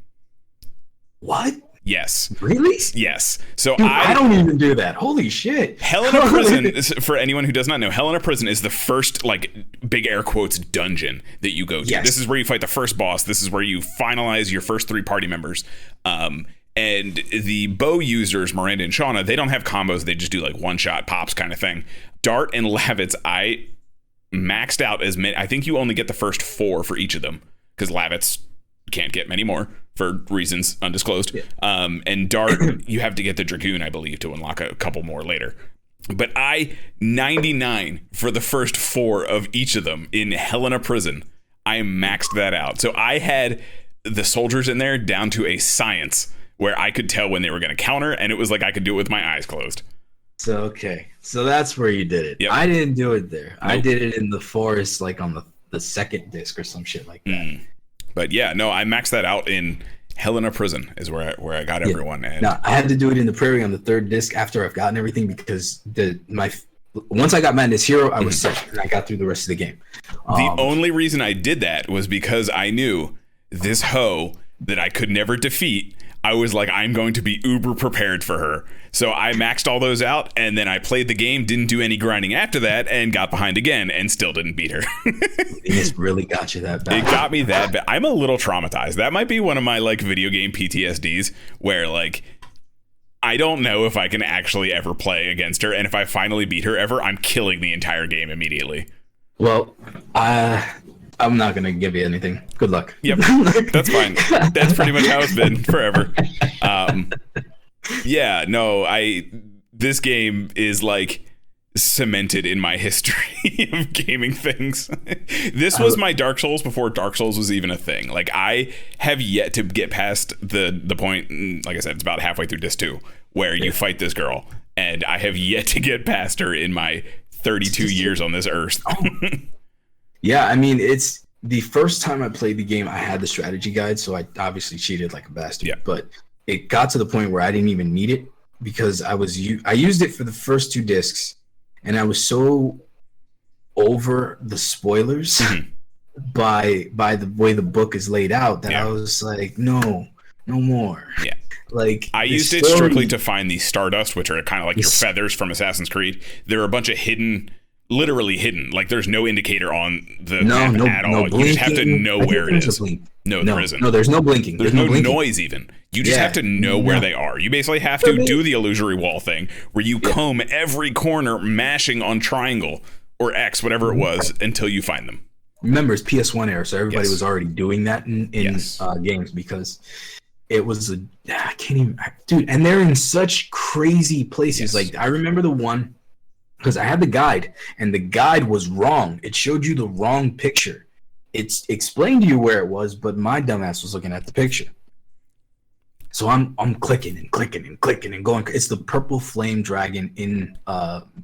What? Yes. Really? Yes. So Dude, I don't even do that. Holy shit. Helena Prison, for anyone who does not know, Helena Prison is the first, like, big air quotes dungeon that you go to. Yes. This is where you fight the first boss. This is where you finalize your first 3 party members. And the bow users, Miranda and Shauna, they don't have combos. They just do like one-shot pops kind of thing. Dart and Lavitz, I maxed out as many. I think you only get the first 4 for each of them because Lavitz can't get many more for reasons undisclosed. Yeah. And Dart, you have to get the Dragoon, I believe, to unlock a couple more later. But I 99 for the first 4 of each of them in Helena Prison. I maxed that out. So I had the soldiers in there down to a science where I could tell when they were going to counter, and it was like I could do it with my eyes closed. So, okay. So that's where you did it. Yep. I didn't do it there. Nope. I did it in the forest, like on the second disc or some shit like that. But yeah, no, I maxed that out in Helena Prison is where I got everyone. And no, I had to do it in the Prairie on the 3rd disc after I've gotten everything, because once I got Madness Hero, I was set, and I got through the rest of the game. The only reason I did that was because I knew this hoe that I could never defeat. I was like, I'm going to be uber prepared for her. So I maxed all those out, and then I played the game, didn't do any grinding after that, and got behind again, and still didn't beat her. It really got you that bad. It got me that bad. I'm a little traumatized. That might be one of my like video game PTSDs, where like I don't know if I can actually ever play against her, and if I finally beat her ever, I'm killing the entire game immediately. Well, I'm not gonna give you anything. Good luck. Yep, that's fine. That's pretty much how it's been forever. Yeah, no, this game is like cemented in my history of gaming things. This was my Dark Souls before Dark Souls was even a thing. Like I have yet to get past the point. Like I said, it's about halfway through disc 2 where you fight this girl, and I have yet to get past her in my 32 years on this earth. Yeah, I mean, it's the first time I played the game, I had the strategy guide, so I obviously cheated like a bastard. Yeah. But it got to the point where I didn't even need it, because I used it for the first 2 discs, and I was so over the spoilers by the way the book is laid out that I was like, no more. Yeah. Like I used it strictly to find the Stardust, which are kind of like your feathers from Assassin's Creed. There are a bunch of literally hidden. Like there's no indicator on the map at all. You just have to know where it is. No, there isn't. No, there's no blinking. There's no noise even. You just have to know where they are. You basically have to do the illusory wall thing where you comb every corner, mashing on triangle or X, whatever it was, until you find them. Remember, it's PS1 era, so everybody was already doing that in games, because it was I can't even, dude. And they're in such crazy places. Like I remember the one, because I had the guide, and the guide was wrong. It showed you the wrong picture. It explained to you where it was, but my dumbass was looking at the picture. So I'm clicking and clicking and clicking and going. It's the purple flame dragon in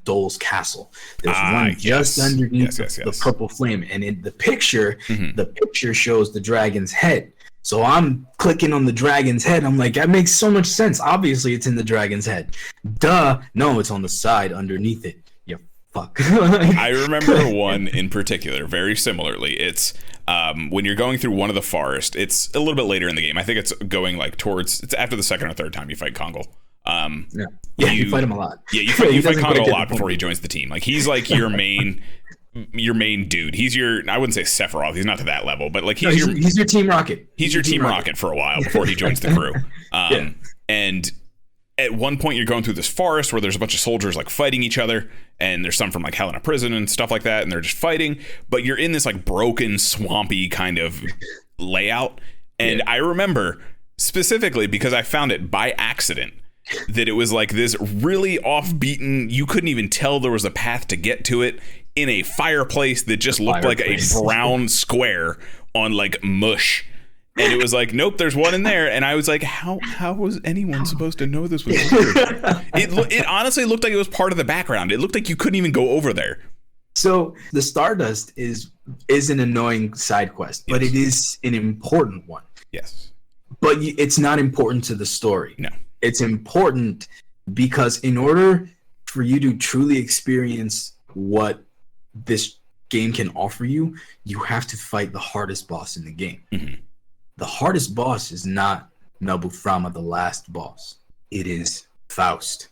Dole's castle. There's one just underneath the purple flame, and in the picture, the picture shows the dragon's head. So I'm clicking on the dragon's head. I'm like, that makes so much sense. Obviously, it's in the dragon's head. Duh. No, it's on the side underneath it. You fuck. I remember one in particular, very similarly. It's when you're going through one of the forest. It's a little bit later in the game. I think it's going like it's after the 2nd or 3rd time you fight Kongal. You fight him a lot. Yeah, you fight Kongal a lot before he joins the team. Like he's like your main dude. He's your, I wouldn't say Sephiroth, he's not to that level, but like he's your Team Rocket. He's your Team Rocket for a while before he joins the crew. And at one point you're going through this forest where there's a bunch of soldiers like fighting each other, and there's some from like Helena Prison and stuff like that, and they're just fighting, but you're in this like broken, swampy kind of layout. And I remember specifically because I found it by accident that it was like this really off-beaten, you couldn't even tell there was a path to get to it in a fireplace that just looked like a brown square on like mush. And it was like, nope, there's one in there. And I was like, how was anyone supposed to know this was weird? It honestly looked like it was part of the background. It looked like you couldn't even go over there. So the Stardust is an annoying side quest, but it is an important one. Yes. But it's not important to the story. No. It's important because in order for you to truly experience what this game can offer you, you have to fight the hardest boss in the game. Mm-hmm. The hardest boss is not Melbuframa, the last boss. It is Faust.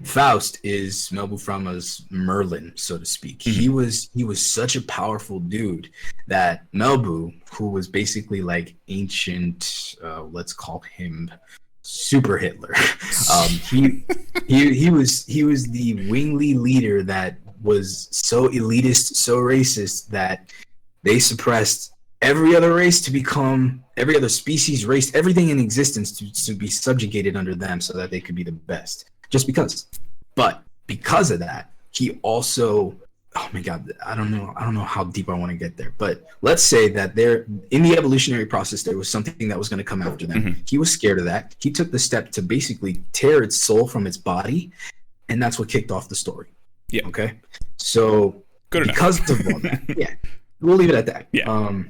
Faust is Melbuframa's Merlin, so to speak. Mm-hmm. He was such a powerful dude that Melbu, who was basically like ancient, let's call him Super Hitler. He was the wingly leader that was so elitist, so racist that they suppressed every other race to become every other species, race, everything in existence to be subjugated under them so that they could be the best. Just because. But because of that, he also, oh my God, I don't know how deep I want to get there. But let's say that there, in the evolutionary process, there was something that was going to come after them. Mm-hmm. He was scared of that. He took the step to basically tear its soul from its body, and that's what kicked off the story. Yeah. Okay. So good because of all that, yeah, we'll leave it at that. Yeah.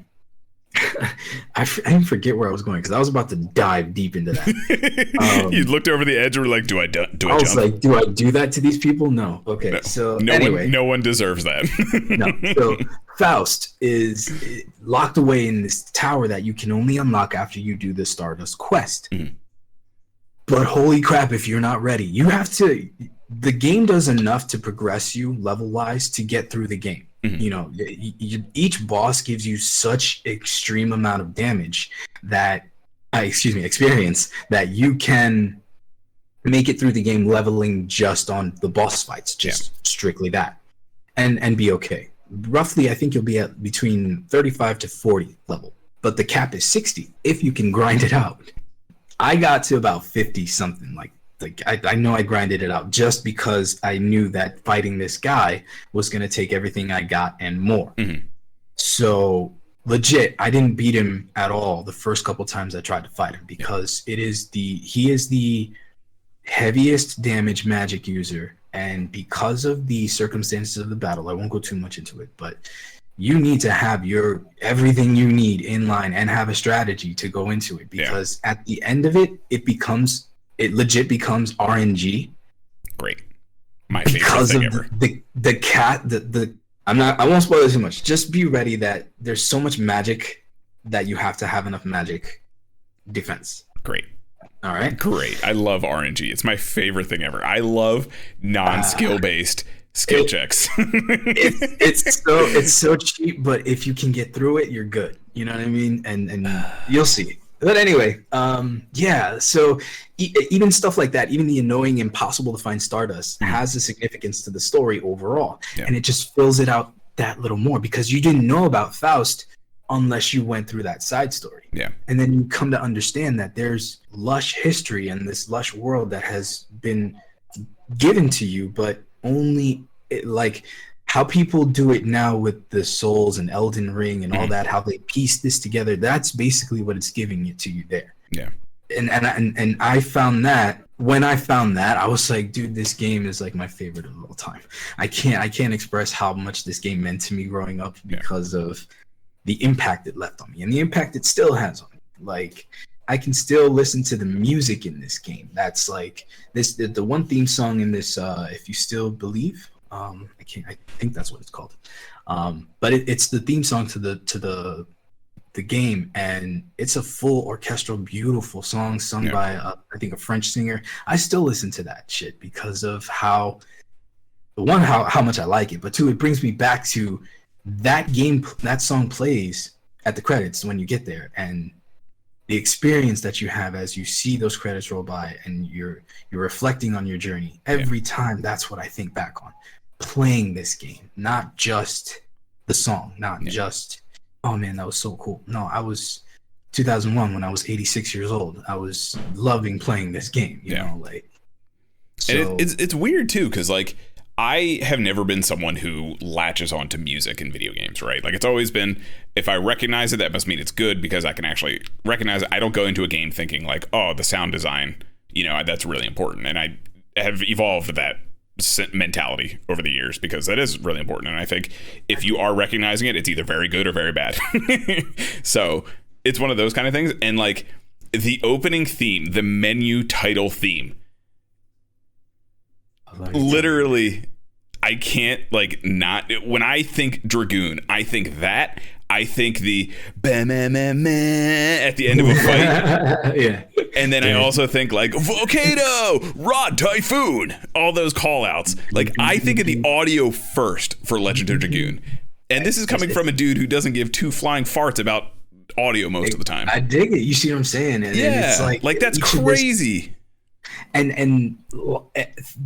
I didn't forget where I was going because I was about to dive deep into that. You looked over the edge and were like, do I jump? I was like, do I do that to these people? No. Okay. No. So anyway. No one deserves that. No. So Faust is locked away in this tower that you can only unlock after you do the Stardust quest. Mm-hmm. But holy crap, if you're not ready, you have to... The game does enough to progress you level-wise to get through the game. Mm-hmm. You know, each boss gives you such extreme amount of damage that, experience, that you can make it through the game leveling just on the boss fights, strictly that, and be okay. Roughly, I think you'll be at between 35 to 40 level, but the cap is 60 if you can grind it out. I got to about 50 something like I know I grinded it out just because I knew that fighting this guy was going to take everything I got and more. Mm-hmm. So legit, I didn't beat him at all the first couple times I tried to fight him because he is the heaviest damage magic user. And because of the circumstances of the battle, I won't go too much into it, but you need to have everything you need in line and have a strategy to go into it because at the end of it, it legit becomes RNG. Great. My favorite thing ever. The cat, I won't spoil it too much. Just be ready that there's so much magic that you have to have enough magic defense. Great. All right. Great. I love RNG. It's my favorite thing ever. I love non-skill based skill checks. it's so cheap, but if you can get through it, you're good. You know what I mean? And you'll see. But anyway, so even stuff like that, even the annoying, impossible to find Stardust has a significance to the story overall. Yeah. And it just fills it out that little more because you didn't know about Faust unless you went through that side story. Yeah. And then you come to understand that there's lush history and this lush world that has been given to you, but only how people do it now with the Souls and Elden Ring and all that, how they piece this together, that's basically what it's giving it to you there. Yeah. And I found that when I found that, I was like, dude, this game is like my favorite of all time. I can't express how much this game meant to me growing up because of the impact it left on me and the impact it still has on me. Like, I can still listen to the music in this game. That's like the one theme song in this, If You Still Believe. I think that's what it's called. But it's the theme song to the game, and it's a full orchestral, beautiful song sung by I think a French singer. I still listen to that shit because of how much I like it, but two, it brings me back to that game. That song plays at the credits when you get there, and the experience that you have as you see those credits roll by, and you're reflecting on your journey every time. That's what I think back on. Playing this game, not just the song, not just, oh man, that was so cool. No, I was 2001 when I was 86 years old. I was loving playing this game, you know, like. So. And it's weird too, because like I have never been someone who latches onto music in video games, right? Like, it's always been, if I recognize it, that must mean it's good because I can actually recognize it. I don't go into a game thinking like, oh, the sound design, that's really important. And I have evolved that mentality over the years because that is really important. And I think if you are recognizing it, it's either very good or very bad. So it's one of those kind of things. And like the opening theme, the menu title theme, literally, I can't like not. When I think Dragoon, I think that. I think the at the end of a fight. Yeah. And then I also think like Volcano, Rod Typhoon, all those call outs. Like I think of the audio first for Legend of Dragoon. And this is coming from a dude who doesn't give two flying farts about audio most of the time. I dig it. You see what I'm saying? And it's like that's crazy. And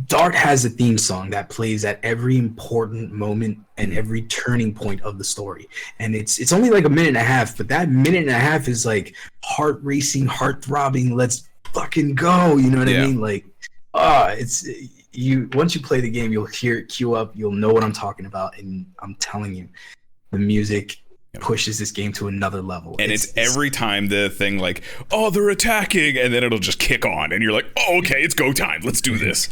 Dart has a theme song that plays at every important moment and every turning point of the story. And it's only like a minute and a half, but that minute and a half is like heart racing, heart throbbing. Let's fucking go. You know what I mean? Like, it's you. Once you play the game, you'll hear it queue up. You'll know what I'm talking about. And I'm telling you, the music pushes this game to another level. And it's every time the thing like, oh, they're attacking, and then it'll just kick on and you're like, oh, okay, it's go time, let's do this.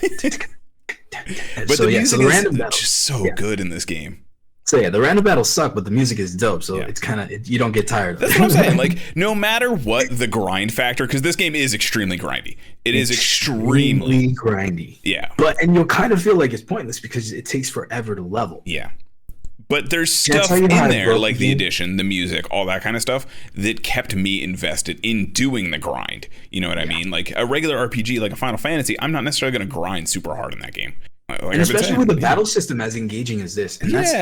But the music is just so good in this game. So yeah, the random battles suck, but the music is dope, so it's kind of, you don't get tired of it. That's what I'm saying. Like, no matter what the grind factor, because this game is extremely grindy. It is extremely grindy. Yeah. And you'll kind of feel like it's pointless because it takes forever to level. Yeah. But there's stuff in there, like the addition, the music, all that kind of stuff, that kept me invested in doing the grind. You know what I mean? Like a regular RPG, like a Final Fantasy, I'm not necessarily going to grind super hard in that game. Like and especially with the battle system as engaging as this. And that's,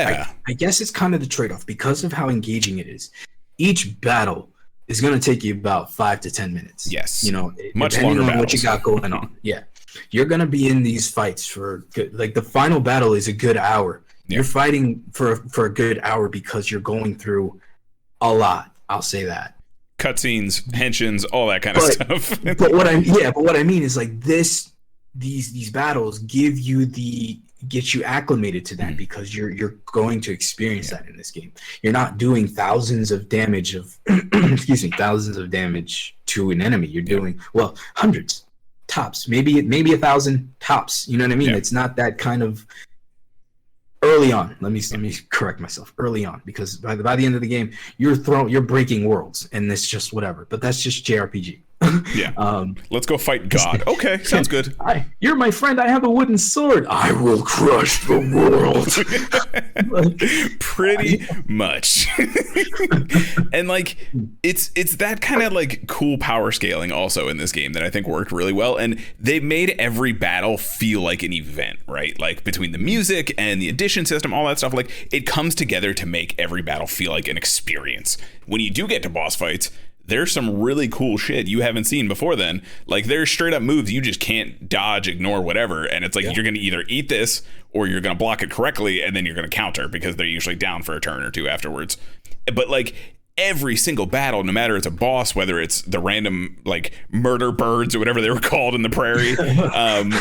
I guess it's kind of the trade-off. Because of how engaging it is, each battle is going to take you about 5 to 10 minutes. Yes. Much longer on what you got going on. Yeah. You're going to be in these fights for good, like the final battle is a good hour. Yeah. You're fighting for a good hour because you're going through a lot. I'll say that. Cutscenes, henshins, all that kind of stuff. but what I mean is like these battles get you acclimated to that because you're going to experience that in this game. You're not doing thousands of damage thousands of damage to an enemy. You're doing hundreds tops, maybe 1,000 tops. You know what I mean? Yeah. It's not that kind of. Early on, let me correct myself. Early on, because by the end of the game, you're breaking worlds, and it's just whatever. But that's just JRPG. Yeah. Let's go fight God. Okay, sounds good. You're my friend. I have a wooden sword. I will crush the world. Pretty much. And like it's that kind of like cool power scaling also in this game that I think worked really well. And they made every battle feel like an event, right? Like between the music and the addition system, all that stuff, like it comes together to make every battle feel like an experience. When you do get to boss fights, there's some really cool shit you haven't seen before then. Like there's straight up moves you just can't dodge, ignore, whatever. And it's like you're going to either eat this or you're going to block it correctly and then you're going to counter because they're usually down for a turn or two afterwards. But like every single battle, no matter it's a boss, whether it's the random like murder birds or whatever they were called in the prairie,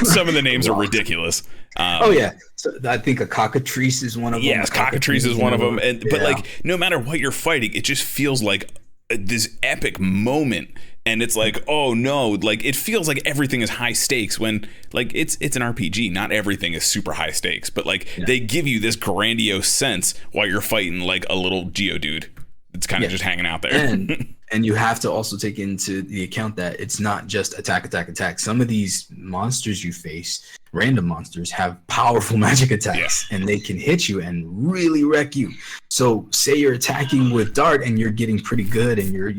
some of the names are ridiculous. So I think a cockatrice is one of them. Yes, cockatrice is one of them. But like no matter what you're fighting, it just feels like this epic moment, and it's like, oh no, like it feels like everything is high stakes when like it's an RPG. Not everything is super high stakes, but like they give you this grandiose sense while you're fighting like a little Geodude. It's kind of just hanging out there. And you have to also take into the account that it's not just attack. Some of these monsters you face, random monsters, have powerful magic attacks and they can hit you and really wreck you. So say you're attacking with Dart and you're getting pretty good and you're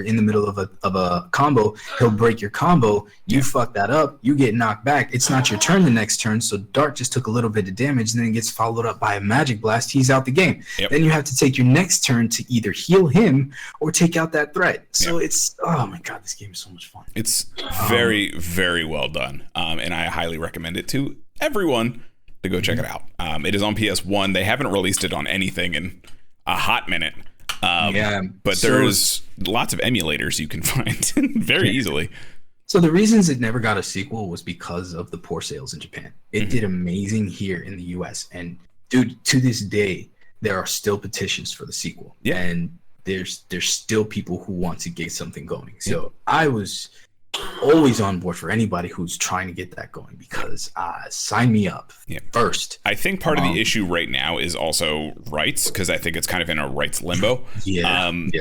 in the middle of a combo, he'll break your combo, you fuck that up, you get knocked back. It's not your turn the next turn, so Dart just took a little bit of damage and then it gets followed up by a magic blast. He's out the game. Then you have to take your next turn to either heal him or take out that threat. So it's, oh my god, this game is so much fun. It's very, very well done, and I highly recommend it to everyone to go check it out. It is on PS1. They haven't released it on anything in a hot minute, but there's lots of emulators you can find very easily. So the reasons it never got a sequel was because of the poor sales in Japan. It did amazing here in the US, and dude, to this day there are still petitions for the sequel. Yeah. And there's still people who want to get something going. So I was always on board for anybody who's trying to get that going, because sign me up first. I think part of the issue right now is also rights, because I think it's kind of in a rights limbo.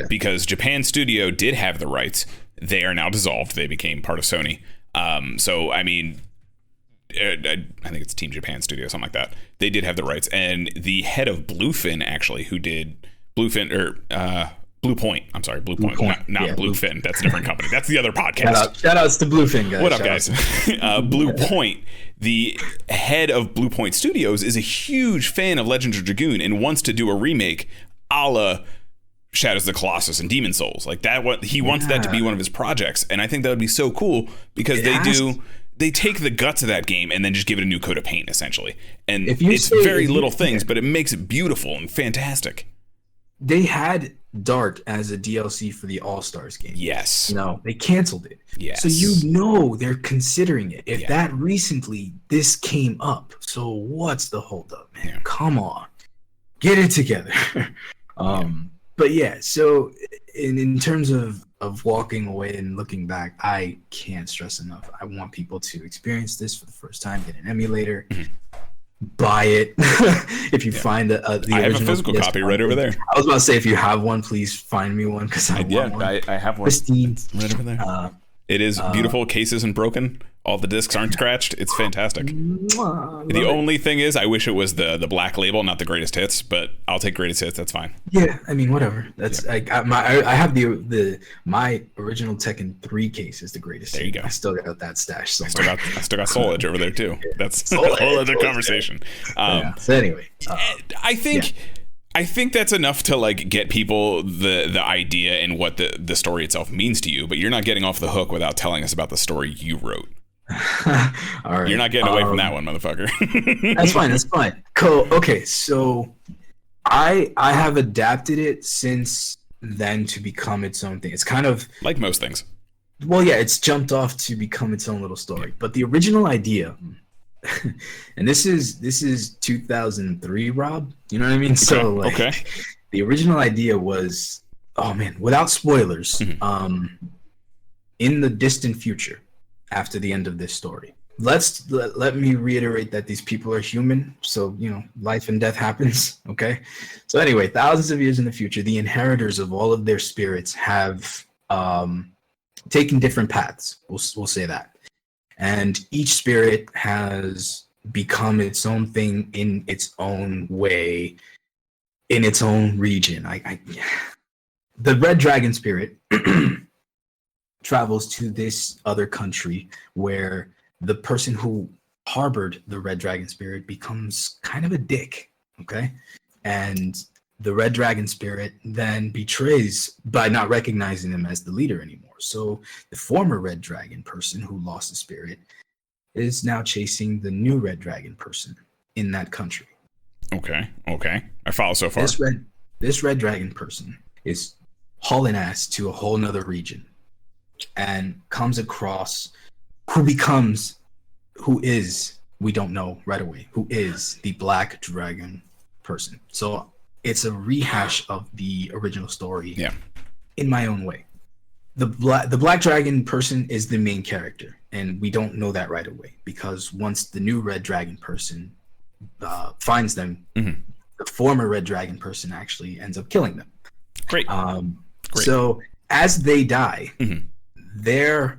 Because Japan Studio did have the rights. They are now dissolved. They became part of Sony. So, I mean, I think it's Team Japan Studio, something like that. They did have the rights. And the head of Bluefin, actually, who did Bluefin, or Blue Point. I'm sorry, Blue Point. Not Bluefin. That's a different company. That's the other podcast. Shout outs to Bluefin, guys. What up, guys? Blue Point, the head of Blue Point Studios, is a huge fan of Legends of Dragoon and wants to do a remake a la Shadows of the Colossus and Demon Souls. Like that, he wants that to be one of his projects. And I think that would be so cool, because they take the guts of that game and then just give it a new coat of paint, essentially. And it's very little things, but it makes it beautiful and fantastic. They had Dark as a DLC for the All-Stars game. Yes. No, they canceled it. Yes. So they're considering it. If that recently, this came up. So what's the holdup, man? Come on. Get it together. But yeah, so in terms of walking away and looking back, I can't stress enough. I want people to experience this for the first time, get an emulator. Buy it if you find the I have a physical copy right over there. I was about to say, if you have one, please find me one, because I want one. I have one pristine right over there. It is beautiful. Case isn't broken. All the discs aren't scratched. It's fantastic. The only thing is, I wish it was the black label, not the greatest hits, but I'll take greatest hits. That's fine. Yeah, I mean, whatever. That's I have my original Tekken 3 case is the greatest. There you go. I still got that stash somewhere. I still got Soul Edge over there too. That's a whole other conversation. So anyway, I think that's enough to like get people the idea and what the story itself means to you, but you're not getting off the hook without telling us about the story you wrote. All right. You're not getting away from that one, motherfucker. That's fine. Cool. Okay, so I have adapted it since then to become its own thing. It's kind of like most things. Well, yeah, it's jumped off to become its own little story. But the original idea, and this is 2003, Rob. You know what I mean? Okay. So like, the original idea was, oh man, without spoilers, in the distant future, after the end of this story, let me reiterate that these people are human, so life and death happens. Okay, so anyway, thousands of years in the future, the inheritors of all of their spirits have taken different paths. We'll say that, and each spirit has become its own thing in its own way, in its own region. The Red Dragon spirit travels to this other country where the person who harbored the Red Dragon spirit becomes kind of a dick, okay? And the Red Dragon spirit then betrays by not recognizing him as the leader anymore. So the former Red Dragon person who lost the spirit is now chasing the new Red Dragon person in that country. Okay. I follow so far. This Red Dragon person is hauling ass to a whole nother region and comes across who is, we don't know right away, who is the Black Dragon person. So it's a rehash of the original story in my own way. The Black Dragon person is the main character, and we don't know that right away, because once the new Red Dragon person finds them, the former Red Dragon person actually ends up killing them. Great. So as they die, their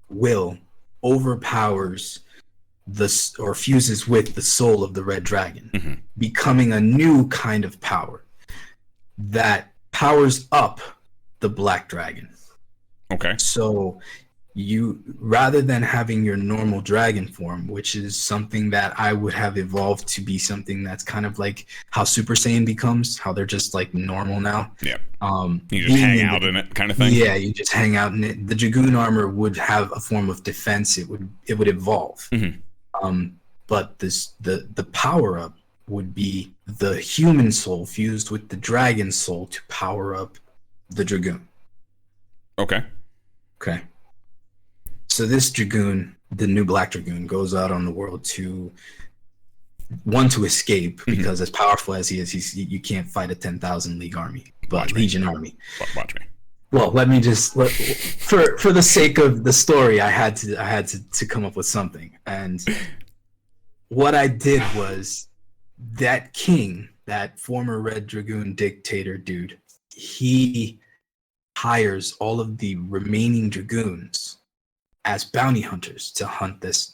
will overpowers or fuses with the soul of the Red Dragon, becoming a new kind of power that powers up the Black Dragon. Okay. So you, rather than having your normal dragon form, which is something that I would have evolved to be something that's kind of like how Super Saiyan becomes, how they're just like normal now. Yeah. You just hang out in it kind of thing. Yeah, you just hang out in it. The Dragoon armor would have a form of defense. It would evolve. But the power up would be the human soul fused with the dragon soul to power up the Dragoon. Okay. So this Dragoon, the new Black Dragoon, goes out on the world to escape, because as powerful as he is, you can't fight a 10,000 League army, but Legion army. Watch me. Well, for the sake of the story, I had to come up with something, and what I did was that king, that former Red Dragoon dictator dude, he hires all of the remaining Dragoons as bounty hunters to hunt this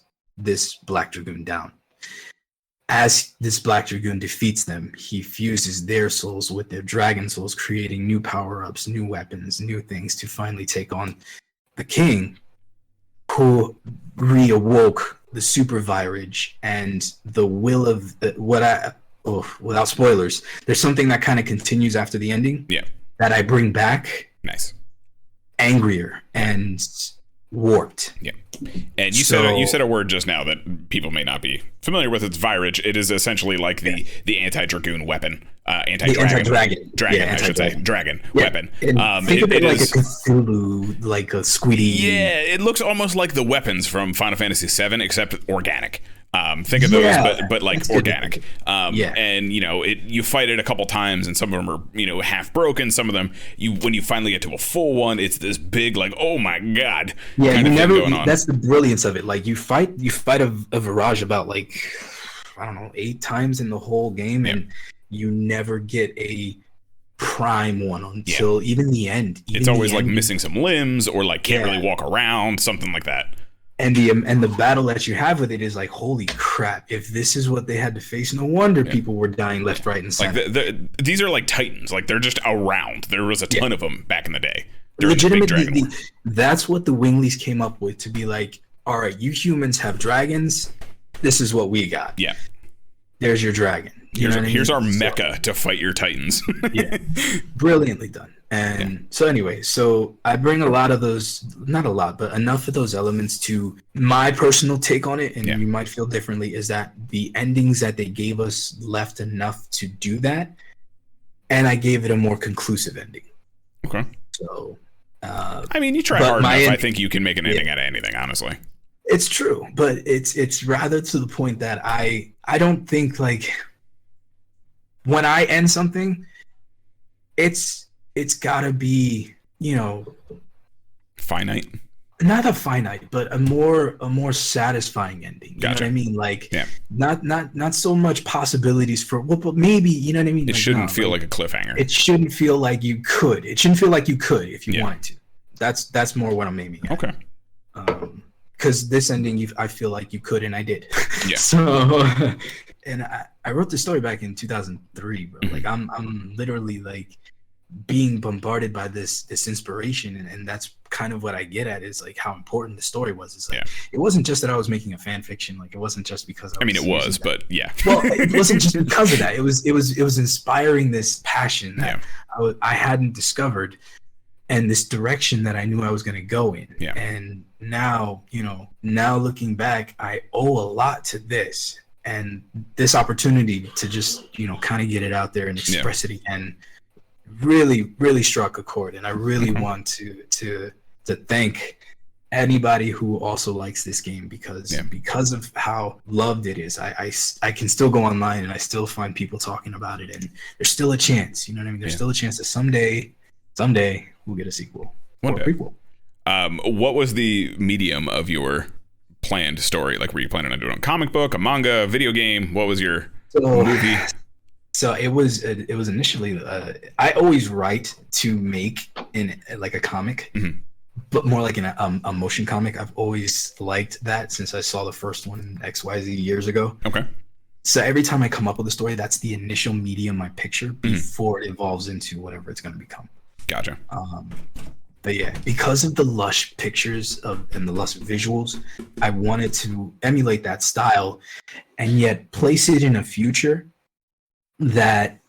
Black Dragoon down. As this Black Dragoon defeats them, he fuses their souls with their dragon souls, creating new power-ups, new weapons, new things to finally take on the king, who reawoke the super virage and the will of without spoilers, there's something that kind of continues after the ending. Yeah. That I bring back. Nice. Angrier and warped. Yeah. And you said a word just now that people may not be familiar with. It's virage. It is essentially like the anti-Dragoon weapon. Anti-dragon. Dragon weapon. Think of it like a Cthulhu, like a squiddy. Yeah, it looks almost like the weapons from Final Fantasy VII, except organic. Think of those, but like organic. And you fight it a couple times, and some of them are half broken. Some of them, when you finally get to a full one, it's this big, like, oh my god. Yeah, that's the brilliance of it. Like you fight a Virage about, like, I don't know, 8 times in the whole game, and you never get a prime one until even the end. It's always like missing some limbs, or like can't really walk around, something like that. And the battle that you have with it is like, holy crap, if this is what they had to face, no wonder people were dying left, right, and center. Like these are like titans, like they're just around. There was a ton of them back in the day. Legitimately, that's what the Winglies came up with, to be like, all right, you humans have dragons, this is what we got. Yeah. There's your dragon. Here's our mecha to fight your titans. Yeah. Brilliantly done. And so anyway, I bring a lot of those, not a lot, but enough of those elements to my personal take on it, and you might feel differently, is that the endings that they gave us left enough to do that, and I gave it a more conclusive ending. Okay. So, you try hard enough. I think you can make an ending out of anything, honestly. It's true, but it's rather to the point that I don't think, like, when I end something, it's gotta be, finite. Not a finite, but a more satisfying ending. You know what I mean? Like, not so much possibilities for, but maybe, you know what I mean? It shouldn't feel like a cliffhanger. It shouldn't feel like you could. It shouldn't feel like you could if you wanted to. That's more what I'm aiming at. Okay. Because this ending, I feel like you could, and I did. Yeah. So, and I wrote this story back in 2003, bro. Like, I'm literally like being bombarded by this inspiration, and that's kind of what I get at, is like how important the story was. It's like it wasn't just that I was making a fan fiction. Like, it wasn't just because it was, but yeah. Well, it wasn't just because of that. It was inspiring this passion that I hadn't discovered, and this direction that I knew I was going to go in. Yeah. And now, looking back, I owe a lot to this, and this opportunity to just, kind of get it out there and express it again really, really struck a chord. And I really want to thank anybody who also likes this game, because of how loved it is. I can still go online and I still find people talking about it, and there's still a chance, you know what I mean? There's still a chance that someday we'll get a sequel or a prequel. What was the medium of your planned story? Like, were you planning on doing a comic book, a manga, a video game? What was your movie? So it was initially, I always write to make in like a comic, but more like a motion comic. I've always liked that since I saw the first one in XYZ years ago. Okay. So every time I come up with a story, that's the initial medium I picture before it evolves into whatever it's going to become. Gotcha. But yeah, because of the lush pictures and the lush visuals, I wanted to emulate that style, and yet place it in a future that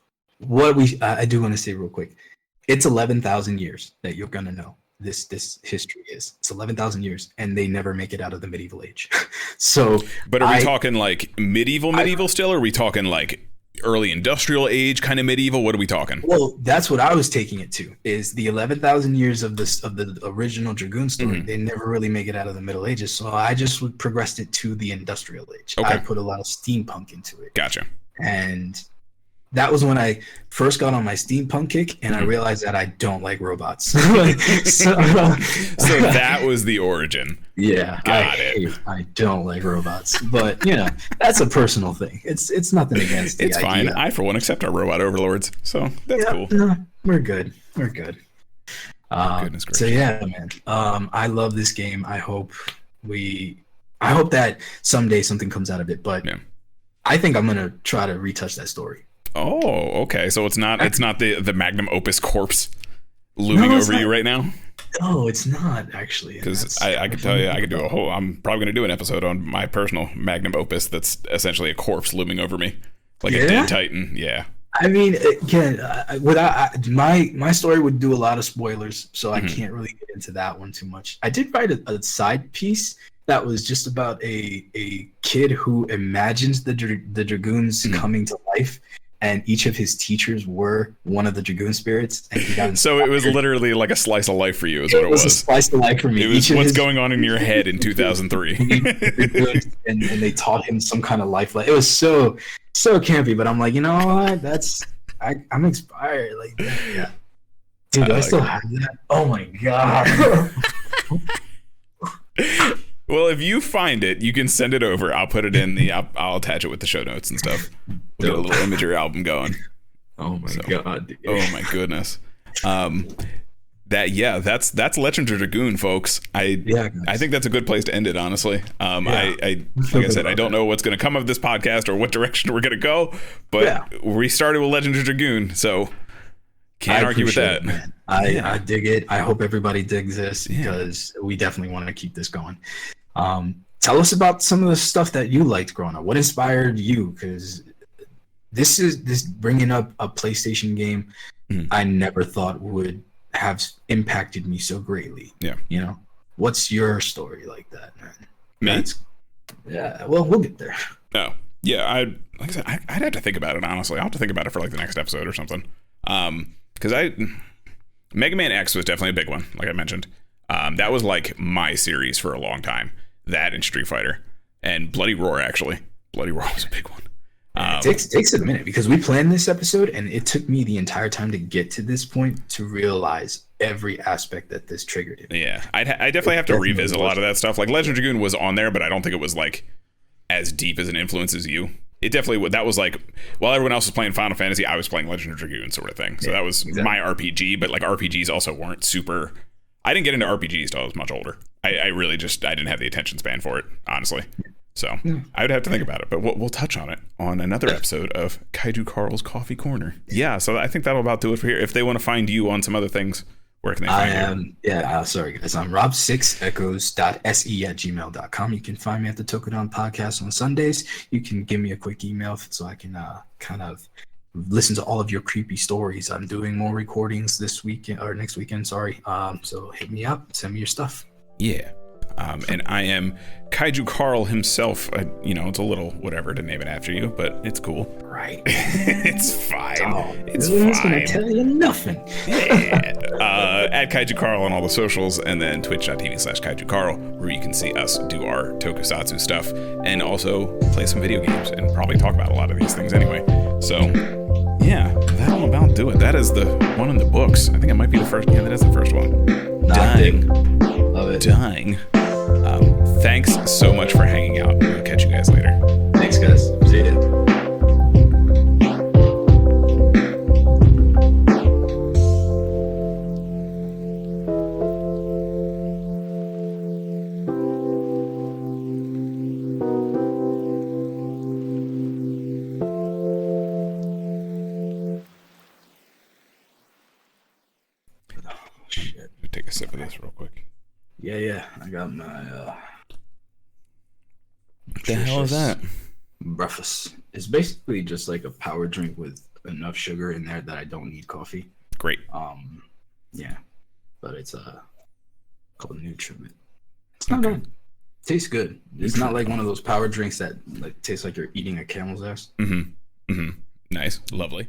I do want to say real quick. It's 11,000 years that you're going to know this history is. It's 11,000 years, and they never make it out of the medieval age. So, but are we talking like medieval still, or are we talking like early industrial age, kind of medieval? What are we talking? Well, that's what I was taking it to, is the 11,000 years of the original Dragoon story. They never really make it out of the Middle Ages, so I just progressed it to the industrial age. Okay. I put a lot of steampunk into it. Gotcha. And that was when I first got on my steampunk kick, and I realized that I don't like robots. so that was the origin. Yeah, I don't like robots, but that's a personal thing. It's nothing against the It's idea. fine. I, for one, accept our robot overlords, so that's cool. No, we're good. Goodness gracious. So yeah, man. I love this game. I hope that someday something comes out of it, but I think I'm gonna try to retouch that story. Oh, okay. So it's not the magnum opus corpse looming over you right now? No, it's not actually. Because I can tell you, I could do I'm probably going to do an episode on my personal magnum opus that's essentially a corpse looming over me, like a dead titan. Yeah. I mean, again, my story would do a lot of spoilers, so I can't really get into that one too much. I did write a side piece that was just about a kid who imagines the Dragoons coming to life, and each of his teachers were one of the Dragoon spirits, and he got so it was literally like a slice of life for you, is what it was. It was a slice of life for me. It was what's going on in your head in 2003. and they taught him some kind of life. It was so campy, but I'm like, you know what? I'm inspired. Like, yeah, dude, do I still have that? Oh my god. Well, if you find it, you can send it over. I'll put it in I'll attach it with the show notes and stuff. We'll get a little imagery album going. Oh my god. Dude. Oh my goodness. That's Legend of Dragoon, folks. I think that's a good place to end it, honestly. I like I said, I don't know what's going to come of this podcast or what direction we're going to go, but we started with Legend of Dragoon, so can't argue with that. It, I dig it. I hope everybody digs this because we definitely want to keep this going. Tell us about some of the stuff that you liked growing up. What inspired you? Because this bringing up a PlayStation game I never thought would have impacted me so greatly. Yeah. What's your story like that, man? Me? Well, we'll get there. Oh, yeah. I'd have to think about it, honestly. I'll have to think about it for like the next episode or something. Because Mega Man X was definitely a big one, like I mentioned. That was like my series for a long time. That and Street Fighter and Bloody Roar, actually. Bloody Roar was a big one. It takes a minute because we planned this episode and it took me the entire time to get to this point to realize every aspect that this triggered in. Yeah, I definitely have to revisit a lot of that stuff. Like Legend of Dragoon was on there, but I don't think it was like as deep as an influence as you. It definitely, that was like, while everyone else was playing Final Fantasy, I was playing Legend of Dragoon sort of thing. So that was my RPG, but like RPGs also weren't super. I didn't get into RPGs until I was much older. I really just, I didn't have the attention span for it, honestly. So I would have to think about it, but we'll touch on it on another episode of Kaiju Carl's Coffee Corner. Yeah, so I think that'll about do it for here. If they want to find you on some other things, where can they find you? Sorry guys, I'm rob6echoes.se@gmail.com. You can find me at the Tokudon Podcast on Sundays. You can give me a quick email so I can kind of listen to all of your creepy stories. I'm doing more recordings this weekend or next weekend, sorry. So hit me up, send me your stuff. Yeah. And I am Kaiju Carl himself. It's a little whatever to name it after you, but it's cool. Right. It's fine. It's fine. Gonna tell you nothing. Yeah. At Kaiju Carl on all the socials, and then twitch.tv/Kaiju Carl, where you can see us do our tokusatsu stuff and also play some video games and probably talk about a lot of these things anyway. So, yeah, that'll about do it. That is the one in the books. I think it might be the first. Yeah, that is the first one. Dying. Love it. Dying. Thanks so much for hanging out. We'll catch you guys later. Thanks, guys. See ya. Take a sip of this real quick. Yeah. I got my what the hell is that? Breakfast. It's basically just like a power drink with enough sugar in there that I don't need coffee. Great. Yeah. But it's called Nutriment. It's not bad. Tastes good. It's not like one of those power drinks that like tastes like you're eating a camel's ass. Nice. Lovely.